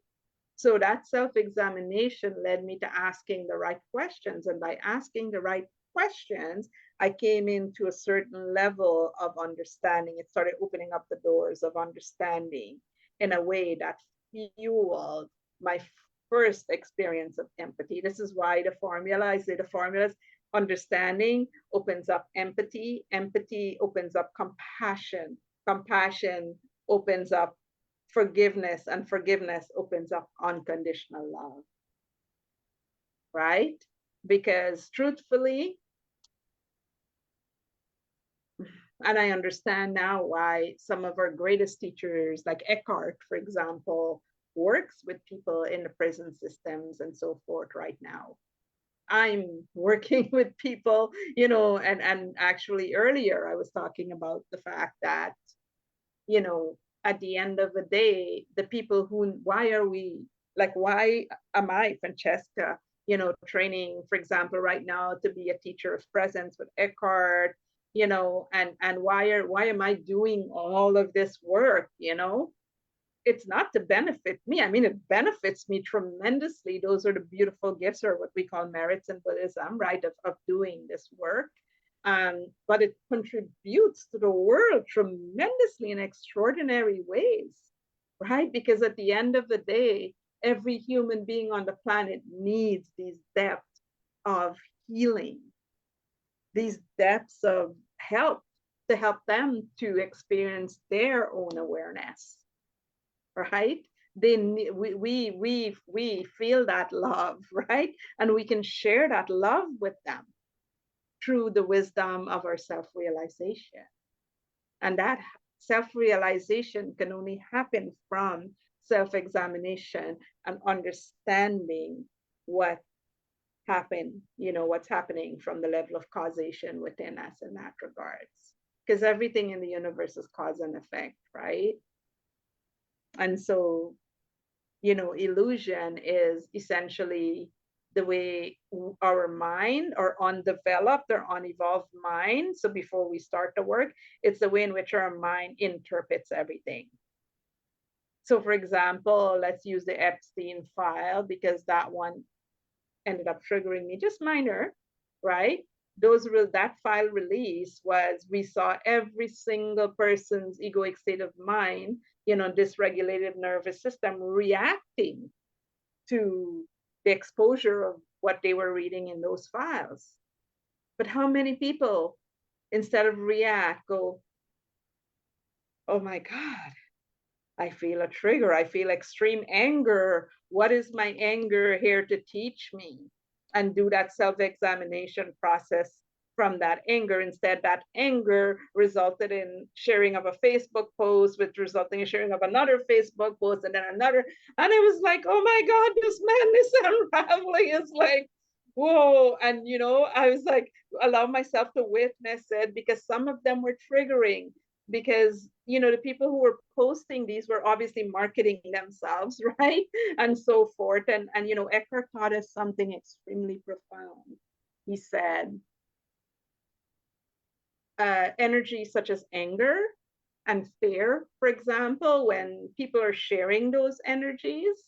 So that self-examination led me to asking the right questions, and by asking the right questions, I came into a certain level of understanding. It started opening up the doors of understanding in a way that fueled my first experience of empathy. This is why the formula, I say the formulas, understanding opens up empathy, empathy opens up compassion, compassion opens up forgiveness, and forgiveness opens up unconditional love, right? Because truthfully, and I understand now why some of our greatest teachers, like Eckhart, for example, works with people in the prison systems and so forth right now. I'm working with people, and actually earlier I was talking about the fact that, at the end of the day, the people why am I, Francesca, training, for example, right now to be a teacher of presence with Eckhart, and why am I doing all of this work, It's not to benefit me. I mean, it benefits me tremendously. Those are the beautiful gifts, or what we call merits in Buddhism, right, of doing this work. But it contributes to the world tremendously in extraordinary ways, right? Because at the end of the day, every human being on the planet needs these depths of healing, these depths of help to help them to experience their own awareness, right? We feel that love, right? And we can share that love with them through the wisdom of our self-realization. And that self-realization can only happen from self-examination and understanding what happened, what's happening from the level of causation within us in that regards. Because everything in the universe is cause and effect, right? And so, illusion is essentially the way our mind, or undeveloped or unevolved mind. So before we start the work, it's the way in which our mind interprets everything. So for example, let's use the Epstein file, because that one ended up triggering me, just minor, right? That file release was, we saw every single person's egoic state of mind, dysregulated nervous system reacting to the exposure of what they were reading in those files. But how many people, instead of react, go, oh my God, I feel a trigger. I feel extreme anger. What is my anger here to teach me? And do that self-examination process from that anger. Instead, that anger resulted in sharing of a Facebook post, which resulting in sharing of another Facebook post, and then another. And it was like, oh my God, this madness unraveling is like, whoa. And, I was like, allow myself to witness it, because some of them were triggering, because the people who were posting these were obviously marketing themselves, right, and so forth. And Eckhart taught us something extremely profound. He said, energy such as anger and fear, for example, when people are sharing those energies,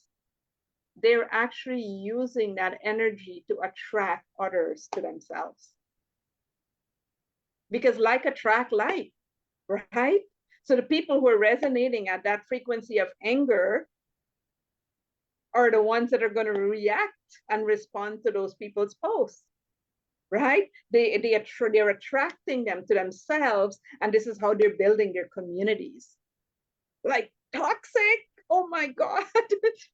they're actually using that energy to attract others to themselves. Because like attract like, right? So the people who are resonating at that frequency of anger are the ones that are going to react and respond to those people's posts, right? They're attracting them to themselves, and this is how they're building their communities. Like toxic, oh my God,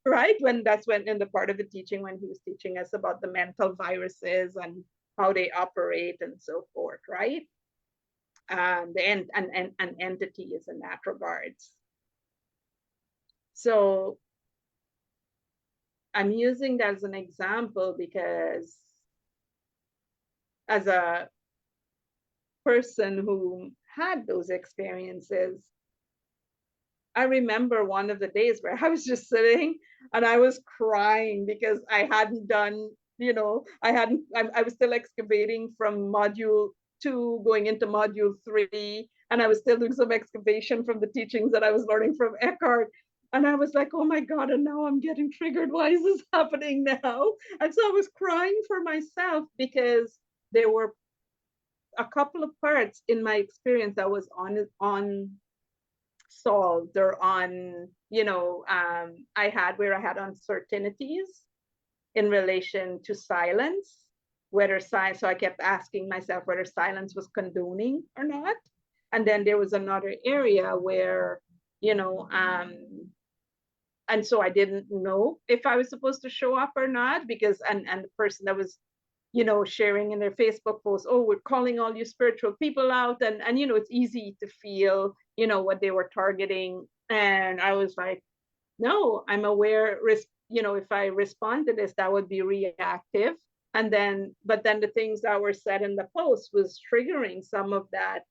right? That's when in the part of the teaching when he was teaching us about the mental viruses and how they operate and so forth, right? An entity is in that regards. So I'm using that as an example because as a person who had those experiences, I remember one of the days where I was just sitting and I was crying because I hadn't done, I was still excavating from module 2 going into module 3, and I was still doing some excavation from the teachings that I was learning from Eckhart. And I was like, oh my God, and now I'm getting triggered. Why is this happening now? And so I was crying for myself because there were a couple of parts in my experience that was unsolved or on, I had uncertainties in relation to silence, so I kept asking myself whether silence was condoning or not. And then there was another area where, and so I didn't know if I was supposed to show up or not, because, and the person that was, sharing in their Facebook post, oh, we're calling all you spiritual people out. And it's easy to feel, what they were targeting. And I was like, no, I'm aware, if I respond to this, that would be reactive. And then, but then the things that were said in the post was triggering some of that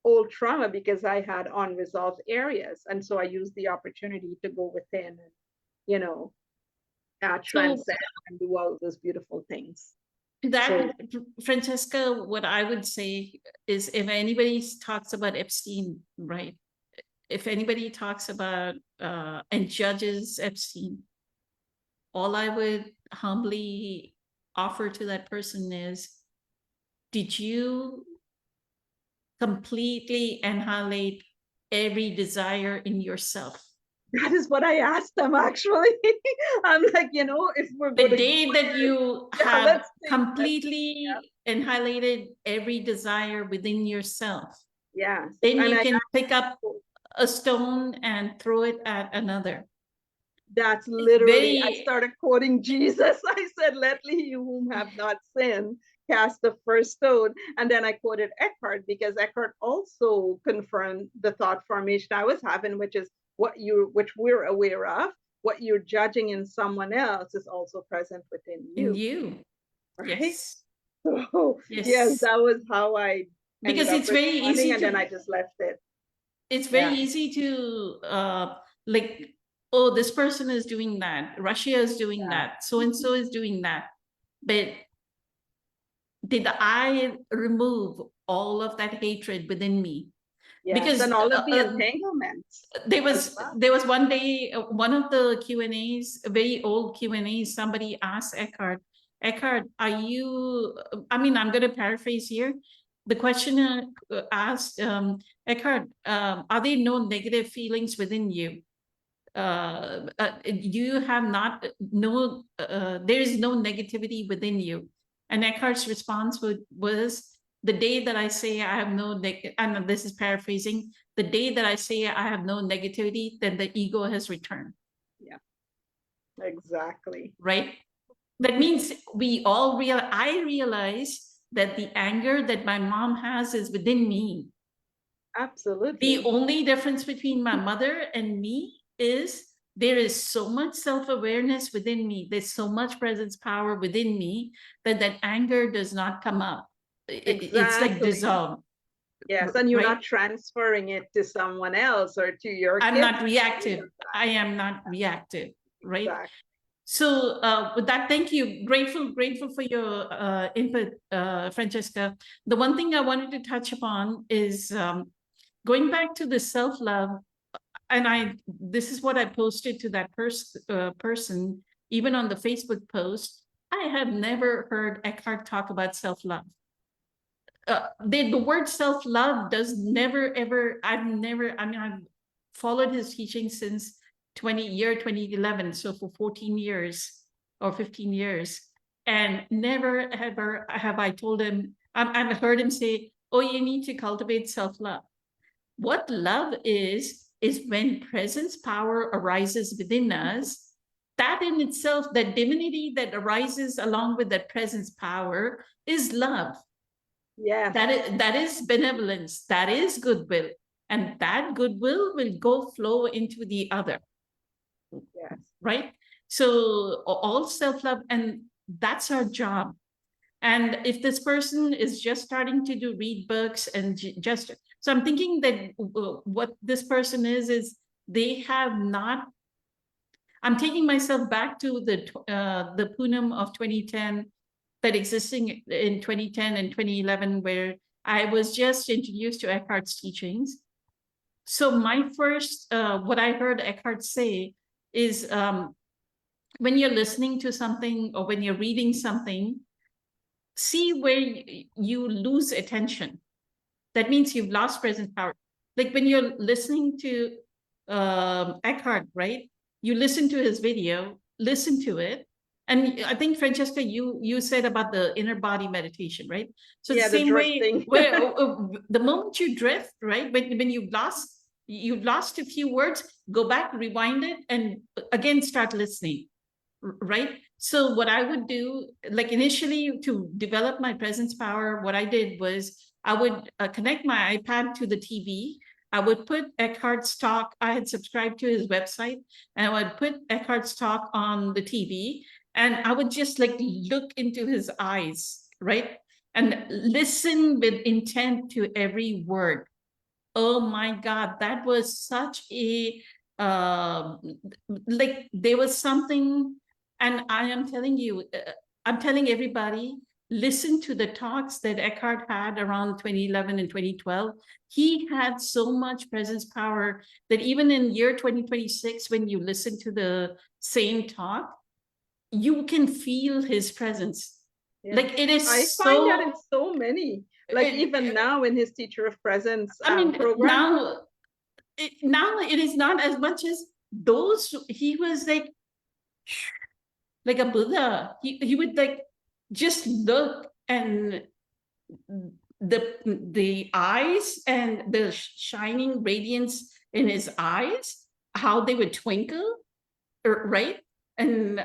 old trauma because I had unresolved areas. And so I used the opportunity to go within and, transcend and do all those beautiful things. Francesca, what I would say is if anybody talks about Epstein, right? If anybody talks about and judges Epstein, all I would humbly offer to that person is, did you completely annihilate every desire in yourself? That is what I asked them, actually. I'm like, if we're the day that you have completely annihilated every desire within yourself, then you can pick up a stone and throw it at another. That's literally, I started quoting Jesus. I said, let you whom have not sinned cast the first stone. And then I quoted Eckhart because Eckhart also confirmed the thought formation I was having, which is which we're aware of, what you're judging in someone else is also present within you. In you. Right? Yes. So, yes, that was how I, because it's very easy and then I just left it. It's very easy to like, oh, this person is doing that, Russia is doing that, so and so is doing that. But did I remove all of that hatred within me? Yes, because and all of the entanglements. There was one day, one of the Q&As, a very old Q&As, somebody asked Eckhart, are you, I'm going to paraphrase here. The questioner asked Eckhart, are there no negative feelings within you? You have not, there is no negativity within you. And Eckhart's response was, the day that I say I have no, and this is paraphrasing, the day that I say I have no negativity, then the ego has returned. Yeah, exactly. Right? That means we all I realize that the anger that my mom has is within me. Absolutely. The only difference between my mother and me is there is so much self-awareness within me. There's so much presence power within me that anger does not come up. Exactly. It's like dissolved. Yes, and you're not transferring it to someone else or to your I'm not reactive. I am not reactive, right? Exactly. So with that, thank you. Grateful for your input, Francesca. The one thing I wanted to touch upon is going back to the self-love. And this is what I posted to that person, even on the Facebook post. I have never heard Eckhart talk about self-love. The word self-love does never, ever, I've followed his teaching since 2011, so for 14 years or 15 years. And never ever have I told him, I've heard him say, oh, you need to cultivate self-love. What love is when presence power arises within us. That in itself, that divinity that arises along with that presence power is love. Yeah. That is benevolence, that is goodwill, and that goodwill will go flow into the other. Yes. Right? So all self-love, and that's our job. And if this person is just starting to read books and just, so I'm thinking that what this person is they have not, I'm taking myself back to the Poonam of 2010 that existing in 2010 and 2011, where I was just introduced to Eckhart's teachings. So my first, what I heard Eckhart say is when you're listening to something or when you're reading something, see where you lose attention. That means you've lost presence power. Like when you're listening to Eckhart, right? You listen to his video, listen to it. And I think, Francesca, you said about the inner body meditation, right? So Yeah, the same way, drifting. where the moment you drift, right? When you've lost a few words, go back, rewind it, and again start listening, right? So what I would do, like initially to develop my presence power, what I did was I would connect my iPad to the TV. I would put Eckhart's talk. I had subscribed to his website, and I would put Eckhart's talk on the TV, and I would just like look into his eyes, right? And listen with intent to every word. Oh my God, that was such a, like there was something, and I am telling you, I'm telling everybody, listen to the talks that Eckhart had around 2011 and 2012. He had so much presence power that even in year 2026, when you listen to the same talk, you can feel his presence. Yeah. Like it is I so, find that in so many, like it- even now in his Teacher of Presence I mean, program. now it is not as much as those. He was like a Buddha. He would like just look, and the eyes and the shining radiance in his eyes, how they would twinkle, right? And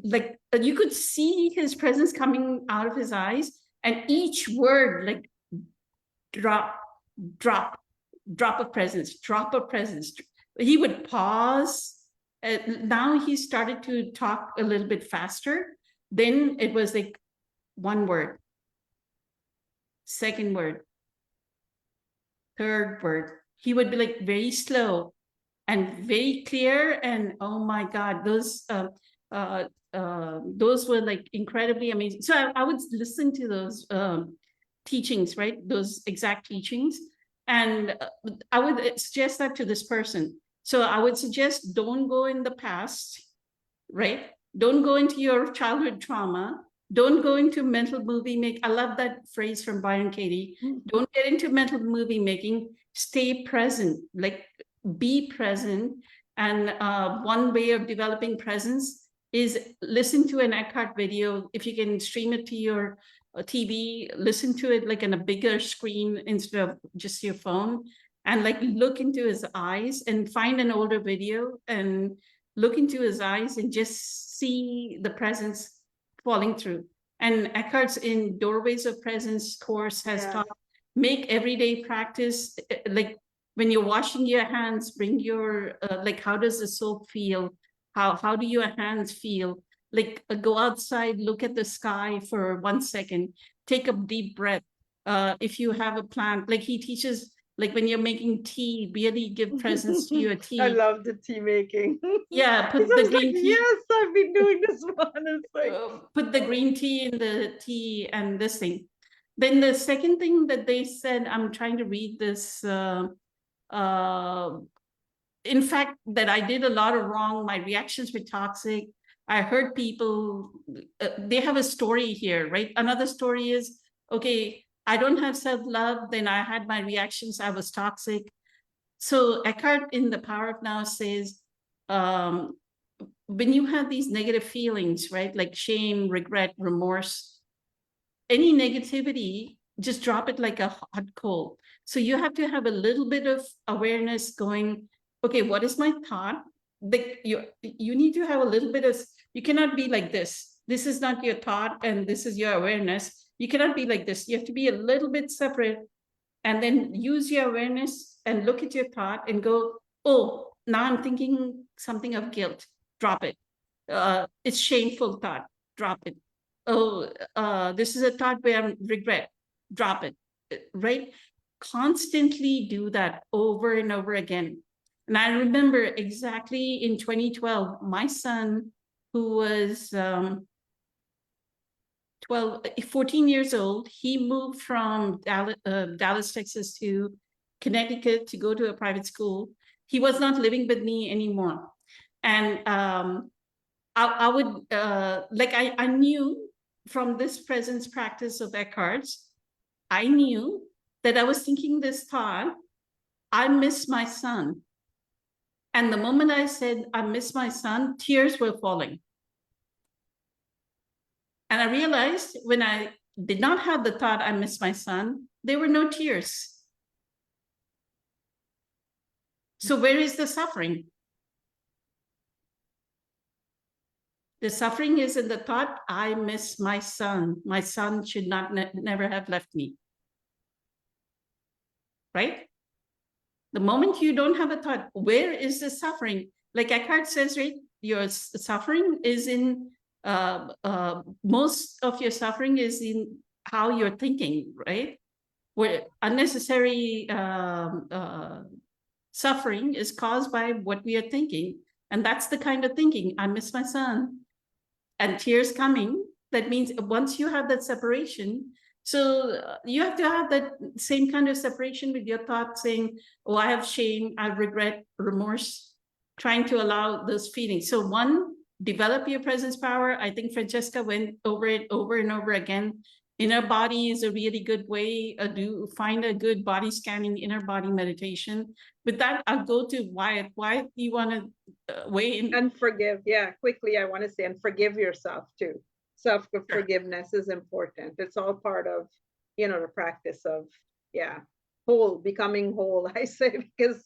like you could see his presence coming out of his eyes, and each word like drop, drop, drop of presence, drop of presence. He would pause. Now he started to talk a little bit faster. Then it was like one word, second word, third word. He would be like very slow and very clear. And oh my God, those were like incredibly amazing. So I would listen to those teachings, right? Those exact teachings. And I would suggest that to this person. So I would suggest don't go in the past, right? Don't go into your childhood trauma. Don't go into mental movie making. I love that phrase from Byron Katie. Don't get into mental movie making. Stay present, like be present. And one way of developing presence is listen to an Eckhart video. If you can stream it to your TV, listen to it like in a bigger screen instead of just your phone, and like look into his eyes and find an older video and look into his eyes and just see the presence falling through. And Eckhart's in Doorways of Presence course has taught, make everyday practice, like when you're washing your hands, bring your, like, how does the soap feel? How do your hands feel? Like go outside, look at the sky for 1 second, take a deep breath. If you have a plant, like he teaches Like when you're making tea, really give presence to your tea. I love the tea making. Yeah, put It the sounds like, green tea. yes, I've been doing this one. It's like, Put the green tea in the tea and this thing. Then the second thing that they said, I'm trying to read this. In fact, that I did a lot of wrong. My reactions were toxic. I hurt people. They have a story here, right? Another story is, okay, I don't have self-love. Then I had my reactions. I was toxic. So Eckhart in The Power of Now says, when you have these negative feelings, right? Like shame, regret, remorse, any negativity, just drop it like a hot coal. So you have to have a little bit of awareness going, okay, what is my thought? You need to have a little bit of, you cannot be like this. This is not your thought and this is your awareness. You cannot be like this. You have to be a little bit separate and then use your awareness and look at your thought and go, oh, now I'm thinking something of guilt. Drop it. It's shameful thought. Drop it. Oh, this is a thought where I regret. Drop it. Right? Constantly do that over and over again. And I remember exactly in 2012, my son, who was 14 years old, he moved from Dallas, Texas to Connecticut to go to a private school. He was not living with me anymore. And I would, I knew from this presence practice of Eckhart's, I knew that I was thinking this thought, I miss my son. And the moment I said, I miss my son, tears were falling. And I realized when I did not have the thought, I miss my son, there were no tears. So where is the suffering? The suffering is in the thought, I miss my son. My son should not never have left me. Right? The moment you don't have a thought, where is the suffering? Like Eckhart says, right? Your suffering is in, most of your suffering is in how you're thinking, right? Where unnecessary suffering is caused by what we are thinking. And that's the kind of thinking, I miss my son. And tears coming, that means once you have that separation, so you have to have that same kind of separation with your thoughts saying, oh, I have shame, I regret, remorse, trying to allow those feelings. So one, develop your presence power. I think Francesca went over it over and over again. Inner body is a really good way. Find a good body scanning, inner body meditation. With that, I'll go to Wyatt. Wyatt, do you want to weigh in? and forgive. Yeah, quickly, I want to say, and forgive yourself too. Self-forgiveness is important. It's all part of, the practice of, becoming whole, I say, because,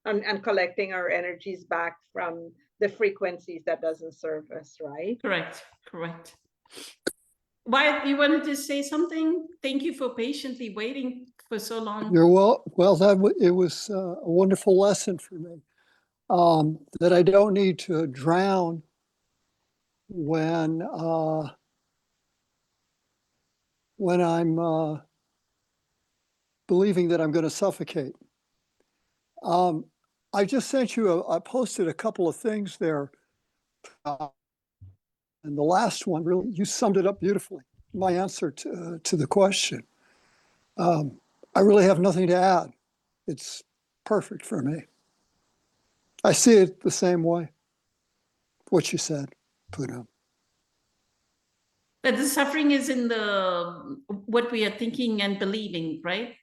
and collecting our energies back from the frequencies that doesn't serve us, right? Correct. Wyatt, you wanted to say something? Thank you for patiently waiting for so long. You're it was a wonderful lesson for me, that I don't need to drown when I'm believing that I'm going to suffocate. I just sent you I posted a couple of things there. And the last one, really, you summed it up beautifully, my answer to the question. I really have nothing to add. It's perfect for me. I see it the same way, what you said, Poonam. But the suffering is in what we are thinking and believing, right?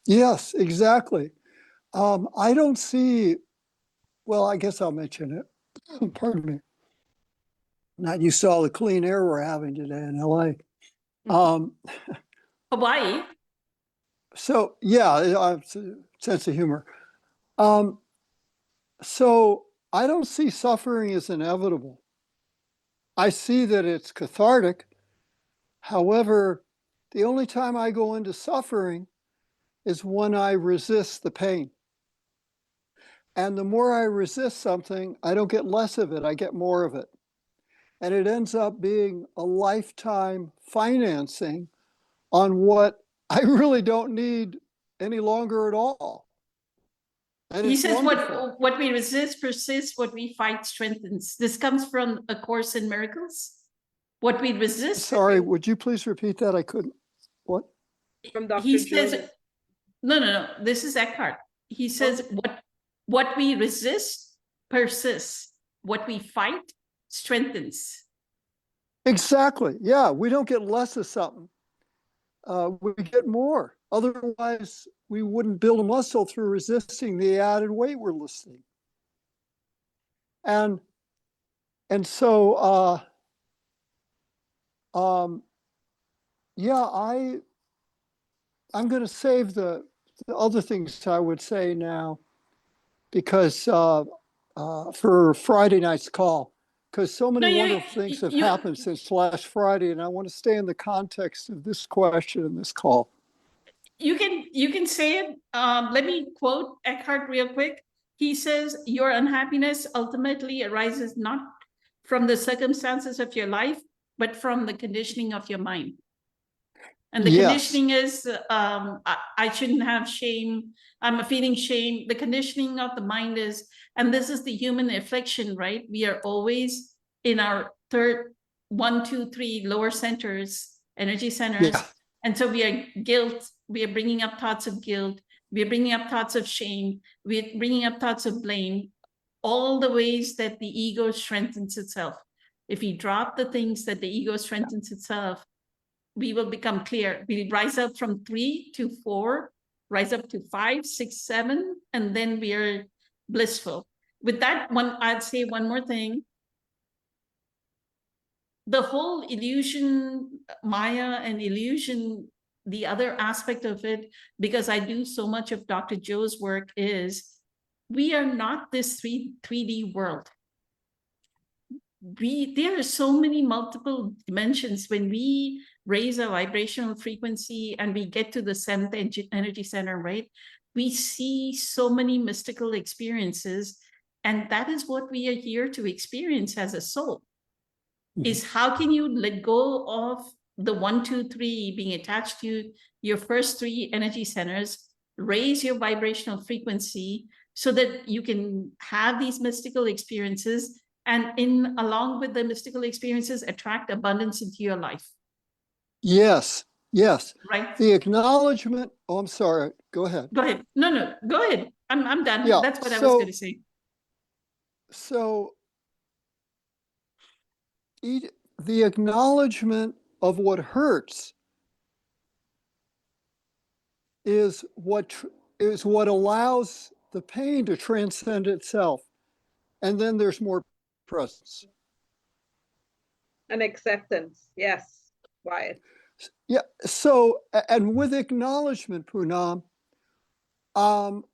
Yes, exactly. I don't see, well, I guess I'll mention it. Pardon me. Not you saw the clean air we're having today in LA. Hawaii. So yeah, it's a sense of humor. So I don't see suffering as inevitable. I see that it's cathartic. However, the only time I go into suffering is when I resist the pain. And the more I resist something, I don't get less of it, I get more of it. And it ends up being a lifetime financing on what I really don't need any longer at all. And He it's says wonderful. what we resist persists, what we fight strengthens. This comes from A Course in Miracles. What we resist. Sorry, would you please repeat that? I couldn't. What? From Dr. He says, Joseph. no, this is Eckhart. He says what we resist persists. What we fight strengthens. Exactly. Yeah, we don't get less of something. We get more. Otherwise, we wouldn't build a muscle through resisting the added weight we're listing. And so, yeah, I'm going to save the other things I would say now, because for Friday night's call, because so many wonderful things have happened since last Friday, and I want to stay in the context of this question and this call. You can say it. Let me quote Eckhart real quick. He says, your unhappiness ultimately arises not from the circumstances of your life, but from the conditioning of your mind. And the conditioning is, I shouldn't have shame. I'm feeling shame. The conditioning of the mind is, and this is the human affliction, right? We are always in our third, 1, 2, 3 lower centers, energy centers. Yeah. And so we are guilt. We are bringing up thoughts of guilt. We are bringing up thoughts of shame. We are bringing up thoughts of blame. All the ways that the ego strengthens itself. If we drop the things that the ego strengthens itself, we will become clear. We rise up from 3 to 4, rise up to 5, 6, 7, and then we are blissful. With that one, I'd say one more thing. The whole illusion, Maya and illusion, the other aspect of it, because I do so much of Dr. Joe's work, is we are not this 3D world. There are so many multiple dimensions. When we raise a vibrational frequency and we get to the 7th energy center, right? We see so many mystical experiences, and that is what we are here to experience as a soul. Is how can you let go of the 1, 2, 3 being attached to your first 3 energy centers, raise your vibrational frequency so that you can have these mystical experiences, and along with the mystical experiences, attract abundance into your life. Yes, yes. Right. The acknowledgement. Oh, I'm sorry. Go ahead. Go ahead. No, go ahead. I'm done. Yeah, That's what I was going to say. So the acknowledgement of what hurts is what allows the pain to transcend itself. And then there's more presence. And acceptance. Yes, Wyatt. Yeah. So, and with acknowledgement, Poonam, I'm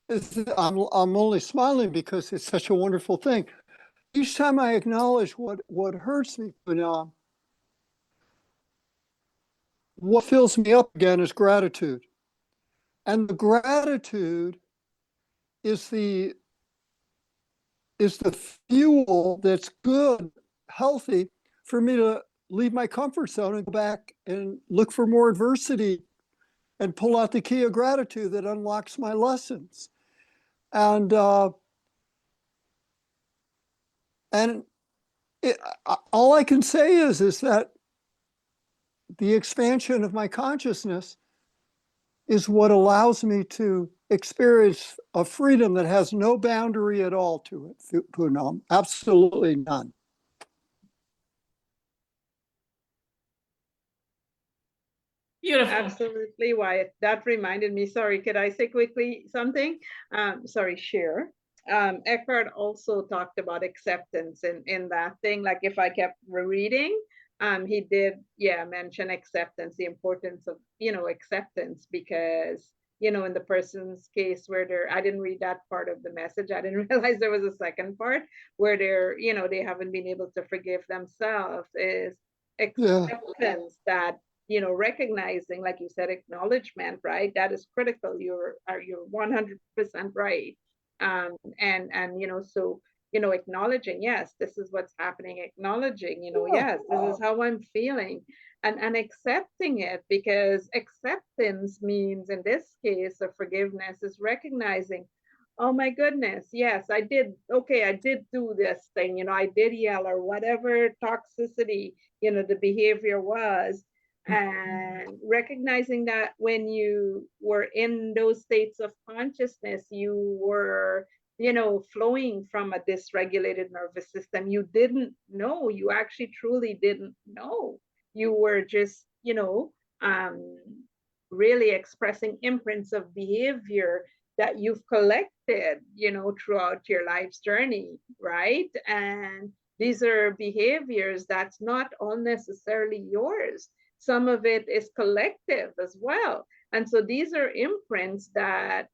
only smiling because it's such a wonderful thing. Each time I acknowledge what hurts me, Poonam, what fills me up again is gratitude. And the gratitude is the fuel that's good, healthy for me to leave my comfort zone and go back and look for more adversity and pull out the key of gratitude that unlocks my lessons. And all I can say is that the expansion of my consciousness is what allows me to experience a freedom that has no boundary at all to it, Poonam. Absolutely none. Beautiful. Absolutely, Wyatt. That reminded me, sorry, could I say quickly something? Sorry, share. Eckhart also talked about acceptance in that thing. Like if I kept reading, he did, mention acceptance, the importance of, acceptance, because, in the person's case where I didn't read that part of the message. I didn't realize there was a second part where they haven't been able to forgive themselves, is acceptance that, recognizing, like you said, acknowledgement, right? That is critical. You're 100% right. So, acknowledging, yes, this is what's happening, acknowledging, yes, this is how I'm feeling. and accepting it, because acceptance means, in this case of forgiveness, is recognizing, oh my goodness, yes, I did, okay, I did do this thing, I did yell or whatever toxicity, the behavior was. And recognizing that when you were in those states of consciousness, you were, flowing from a dysregulated nervous system. You didn't know, you actually truly didn't know. You were just, um, really expressing imprints of behavior that you've collected, throughout your life's journey, right? And these are behaviors that's not all necessarily yours. Some of it is collective as well. And so these are imprints that,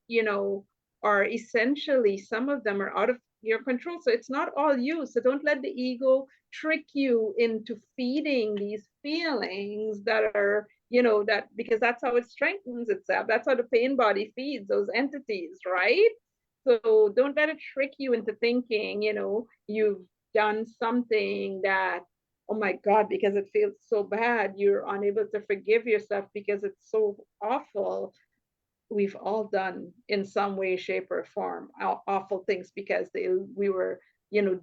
are essentially, some of them are out of your control. So it's not all you. So don't let the ego trick you into feeding these feelings that are, that, because that's how it strengthens itself. That's how the pain body feeds those entities, right? So don't let it trick you into thinking, you've done something that, oh my God, because it feels so bad, you're unable to forgive yourself because it's so awful. We've all done, in some way, shape, or form, awful things because we were,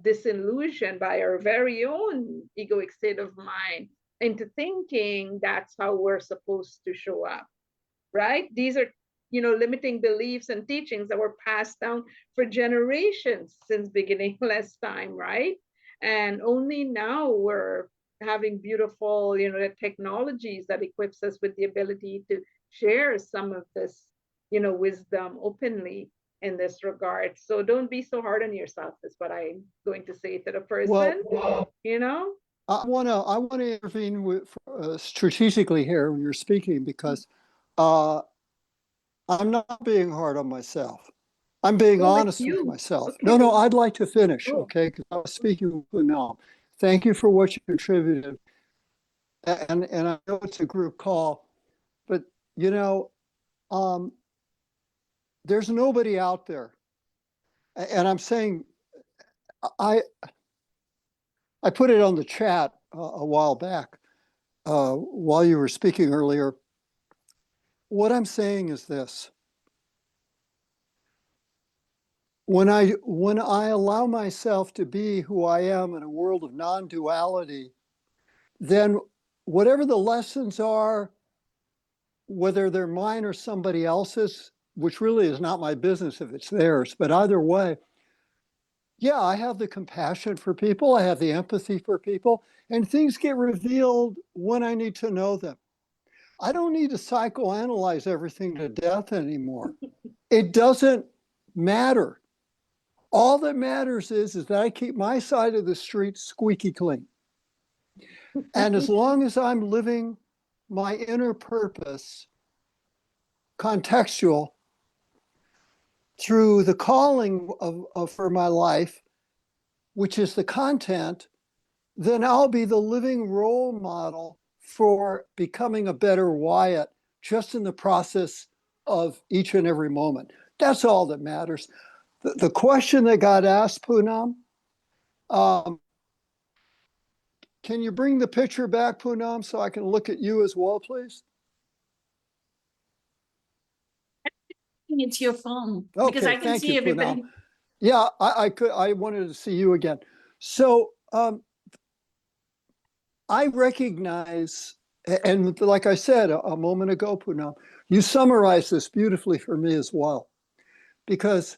disillusioned by our very own egoic state of mind into thinking that's how we're supposed to show up, right? These are, limiting beliefs and teachings that were passed down for generations since beginningless time, right? And only now we're having beautiful, the technologies that equips us with the ability to share some of this, wisdom openly in this regard. So don't be so hard on yourself, is what I'm going to say to the person, I want to intervene strategically here when you're speaking, because I'm not being hard on myself. I'm being honest with myself. Okay. No, I'd like to finish, Oh. okay? Because I was speaking with Punam. Thank you for what you contributed. And I know it's a group call, but there's nobody out there. And I'm saying, I put it on the chat a while back while you were speaking earlier. What I'm saying is this. When I allow myself to be who I am in a world of non-duality, then whatever the lessons are, whether they're mine or somebody else's, which really is not my business if it's theirs, but either way, yeah, I have the compassion for people, I have the empathy for people, and things get revealed when I need to know them. I don't need to psychoanalyze everything to death anymore. It doesn't matter. All that matters is that I keep my side of the street squeaky clean. And as long as I'm living my inner purpose, contextual, through the calling for my life, which is the content, then I'll be the living role model for becoming a better Wyatt, just in the process of each and every moment. That's all that matters. The question that got asked, Punam, can you bring the picture back, Punam, so I can look at you as well, please? It's your phone, because I Okay, can thank see you, everybody. Punam. Yeah, I wanted to see you again. So I recognize, and like I said a moment ago, Punam, you summarized this beautifully for me as well, because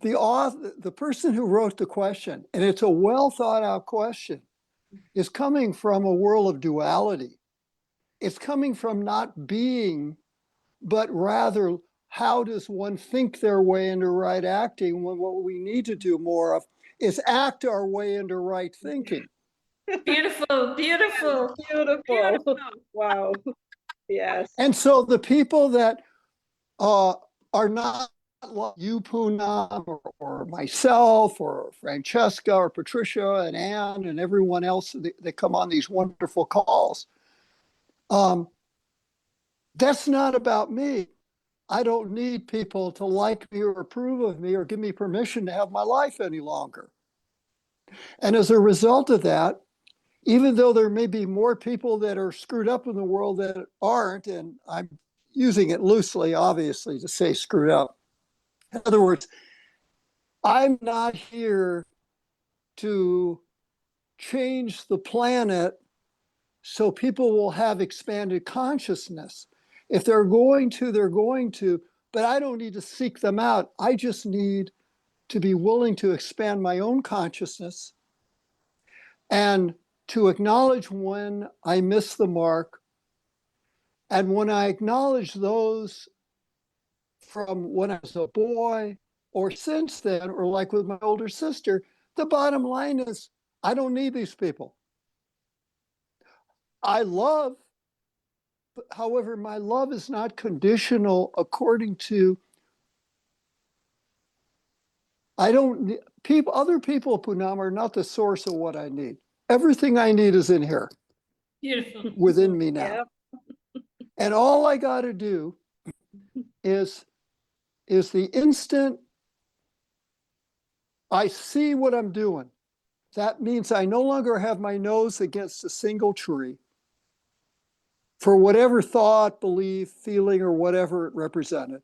the person who wrote the question, and it's a well thought out question, is coming from a world of duality. It's coming from not being, but rather, how does one think their way into right acting, when what we need to do more of is act our way into right thinking? Beautiful, beautiful. Beautiful. Wow. Yes. And so the people that are not like you, Punam, or myself, or Francesca, or Patricia, and Anne, and everyone else that come on these wonderful calls, that's not about me. I don't need people to like me or approve of me or give me permission to have my life any longer. And as a result of that, even though there may be more people that are screwed up in the world that aren't, and I'm using it loosely, obviously, to say screwed up. In other words, I'm not here to change the planet so people will have expanded consciousness. If they're going to, they're going to, but I don't need to seek them out. I just need to be willing to expand my own consciousness and to acknowledge when I miss the mark. And when I acknowledge those from when I was a boy or since then, or like with my older sister, the bottom line is I don't need these people. I love, however, my love is not conditional according to, I don't, people, other people, Poonam, are not the source of what I need. Everything I need is in here Beautiful. within me now. Yep. And all I got to do is the instant I see what I'm doing, that means I no longer have my nose against a single tree for whatever thought, belief, feeling, or whatever it represented.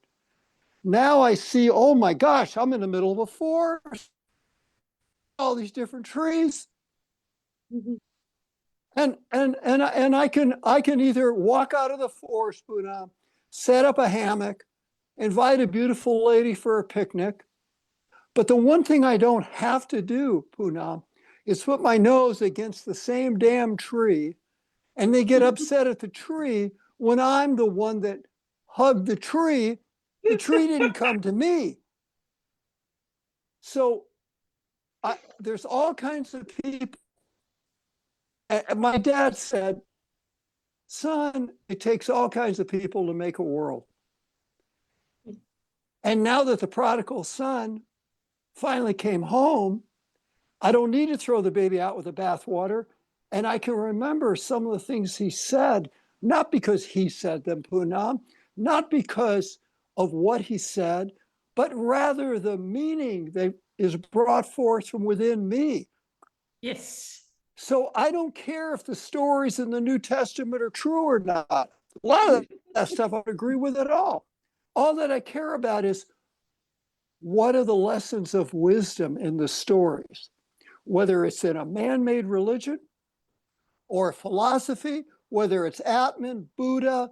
Now I see, oh my gosh, I'm in the middle of a forest, all these different trees. Mhm. And I can either walk out of the forest, Poonam, set up a hammock, invite a beautiful lady for a picnic. But the one thing I don't have to do, Poonam, is put my nose against the same damn tree, and they get upset at the tree when I'm the one that hugged the tree. The tree didn't come to me. So there's all kinds of people. And my dad said, son, it takes all kinds of people to make a world. And now that the prodigal son finally came home, I don't need to throw the baby out with the bathwater. And I can remember some of the things he said, not because he said them, Poonam, not because of what he said, but rather the meaning that is brought forth from within me. Yes. So I don't care if the stories in the New Testament are true or not. A lot of that stuff I don't agree with at all. All that I care about is what are the lessons of wisdom in the stories, whether it's in a man-made religion or philosophy, whether it's Atman, Buddha,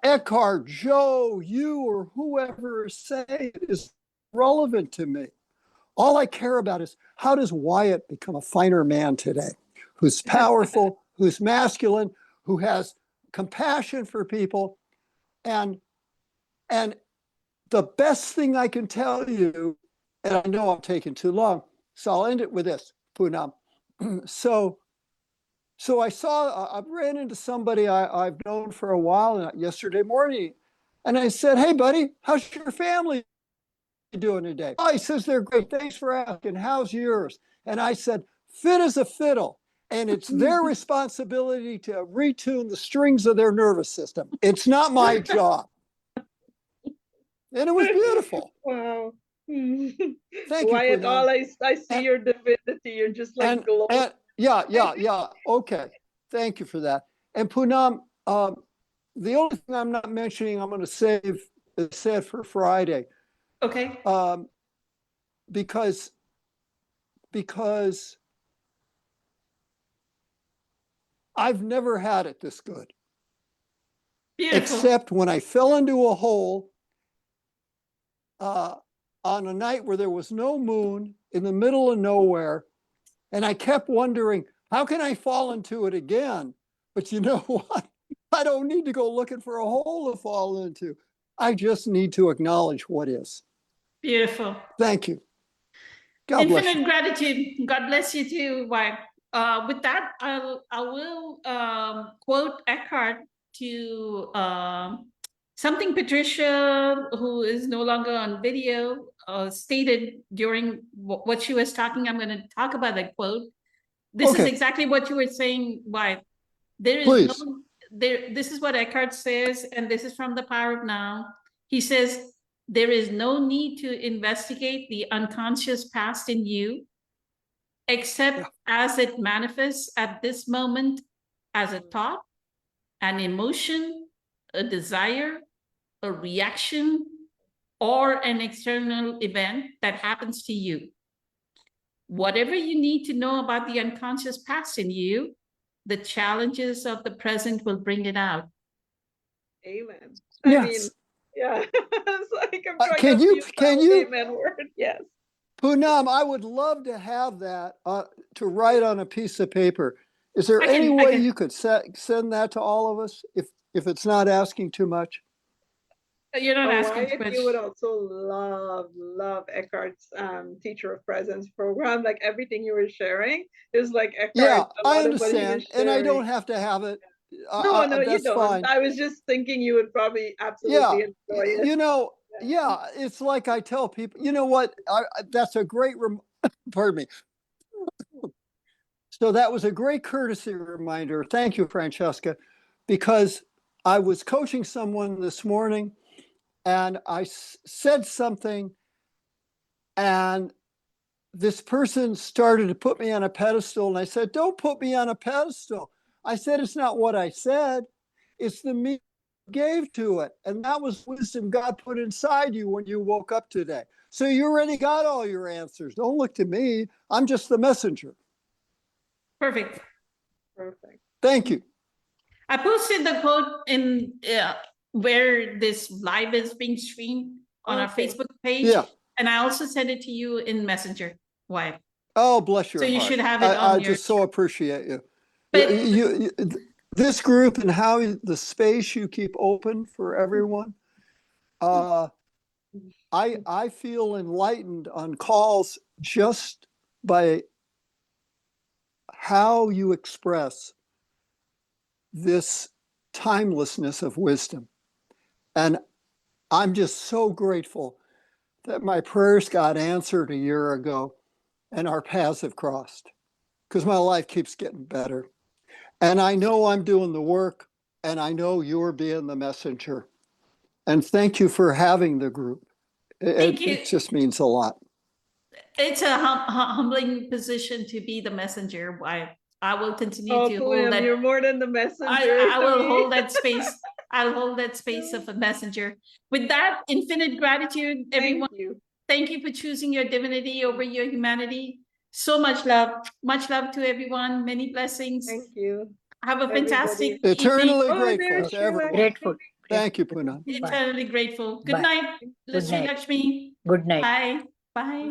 Eckhart, Joe, you, or whoever say it is relevant to me. All I care about is how does Wyatt become a finer man today, who's powerful, who's masculine, who has compassion for people. And the best thing I can tell you, and I know I'm taking too long, so I'll end it with this, Poonam. So I ran into somebody I've known for a while yesterday morning, and I said, hey, buddy, how's your family doing today? Oh, he says, they're great. Thanks for asking. How's yours? And I said, fit as a fiddle. And it's their responsibility to retune the strings of their nervous system. It's not my job. And it was beautiful. Wow. Thank you, Wyatt, Poonam. all I see And- your divinity. You're just like glowing. Yeah. Okay. Thank you for that. And Poonam, the only thing I'm not mentioning, I'm going to save for Friday, Okay. because I've never had it this good, Beautiful. except when I fell into a hole on a night where there was no moon in the middle of nowhere. And I kept wondering, how can I fall into it again? But you know what? I don't need to go looking for a hole to fall into. I just need to acknowledge what is. Beautiful. Thank you. God bless Infinite you. gratitude. God bless you too, wife. With that, I will quote Eckhart to something Patricia, who is no longer on video, stated during what she was talking. I'm going to talk about that quote. This is Okay. exactly what you were saying, wife. There is Please. no there. This is what Eckhart says, and this is from The Power of Now. He says, there is no need to investigate the unconscious past in you, except as it manifests at this moment as a thought, an emotion, a desire, a reaction, or an external event that happens to you. Whatever you need to know about the unconscious past in you, the challenges of the present will bring it out. Amen. Yes. Yeah. It's like I'm trying Can to you- use can that you- amen word. Yes. Poonam, I would love to have that to write on a piece of paper. Is there I can- any I way can- you could send that to all of us if it's not asking too much? You're not asking too Wyatt, you would much. also love Eckhart's Teacher of Presence program. Like everything you were sharing is like Eckhart. Yeah, a lot I of what he was understand, and I don't sharing. have to have it. No, no, you That's don't. fine. I was just thinking you would probably absolutely enjoy it. You know, yeah, it's like I tell people, you know what? That's a great, pardon me. So that was a great courtesy reminder. Thank you, Francesca, because I was coaching someone this morning and I said something and this person started to put me on a pedestal and I said, don't put me on a pedestal. I said, it's not what I said. It's the meaning you gave to it. And that was wisdom God put inside you when you woke up today. So you already got all your answers. Don't look to me. I'm just the messenger. Perfect. Perfect. Thank you. I posted the quote in where this live is being streamed on our Okay. Facebook page. Yeah. And I also sent it to you in Messenger. Why? Oh, bless your So you heart. should have it I on your. just so appreciate you. But- This group and how the space you keep open for everyone. I feel enlightened on calls just by how you express this timelessness of wisdom. And I'm just so grateful that my prayers got answered a year ago and our paths have crossed because my life keeps getting better. And I know I'm doing the work and I know you're being the messenger. And thank you for having the group. Thank you. It just means a lot. It's a humbling position to be the messenger. Why? I will continue Oh, to hold Poonam, that. you're more than the messenger. I to will me. hold that space. I'll hold that space of a messenger. With that, infinite gratitude, everyone. Thank you. Thank you for choosing your divinity over your humanity. So much love. Much love to everyone. Many blessings. Thank you. Have a fantastic Everybody. Eternally Oh, grateful there's to Sri everyone. Grateful. Thank you, Poonam. evening. Eternally grateful. Good Bye. night, Good Sri night. Lakshmi. Good night. Bye. Bye.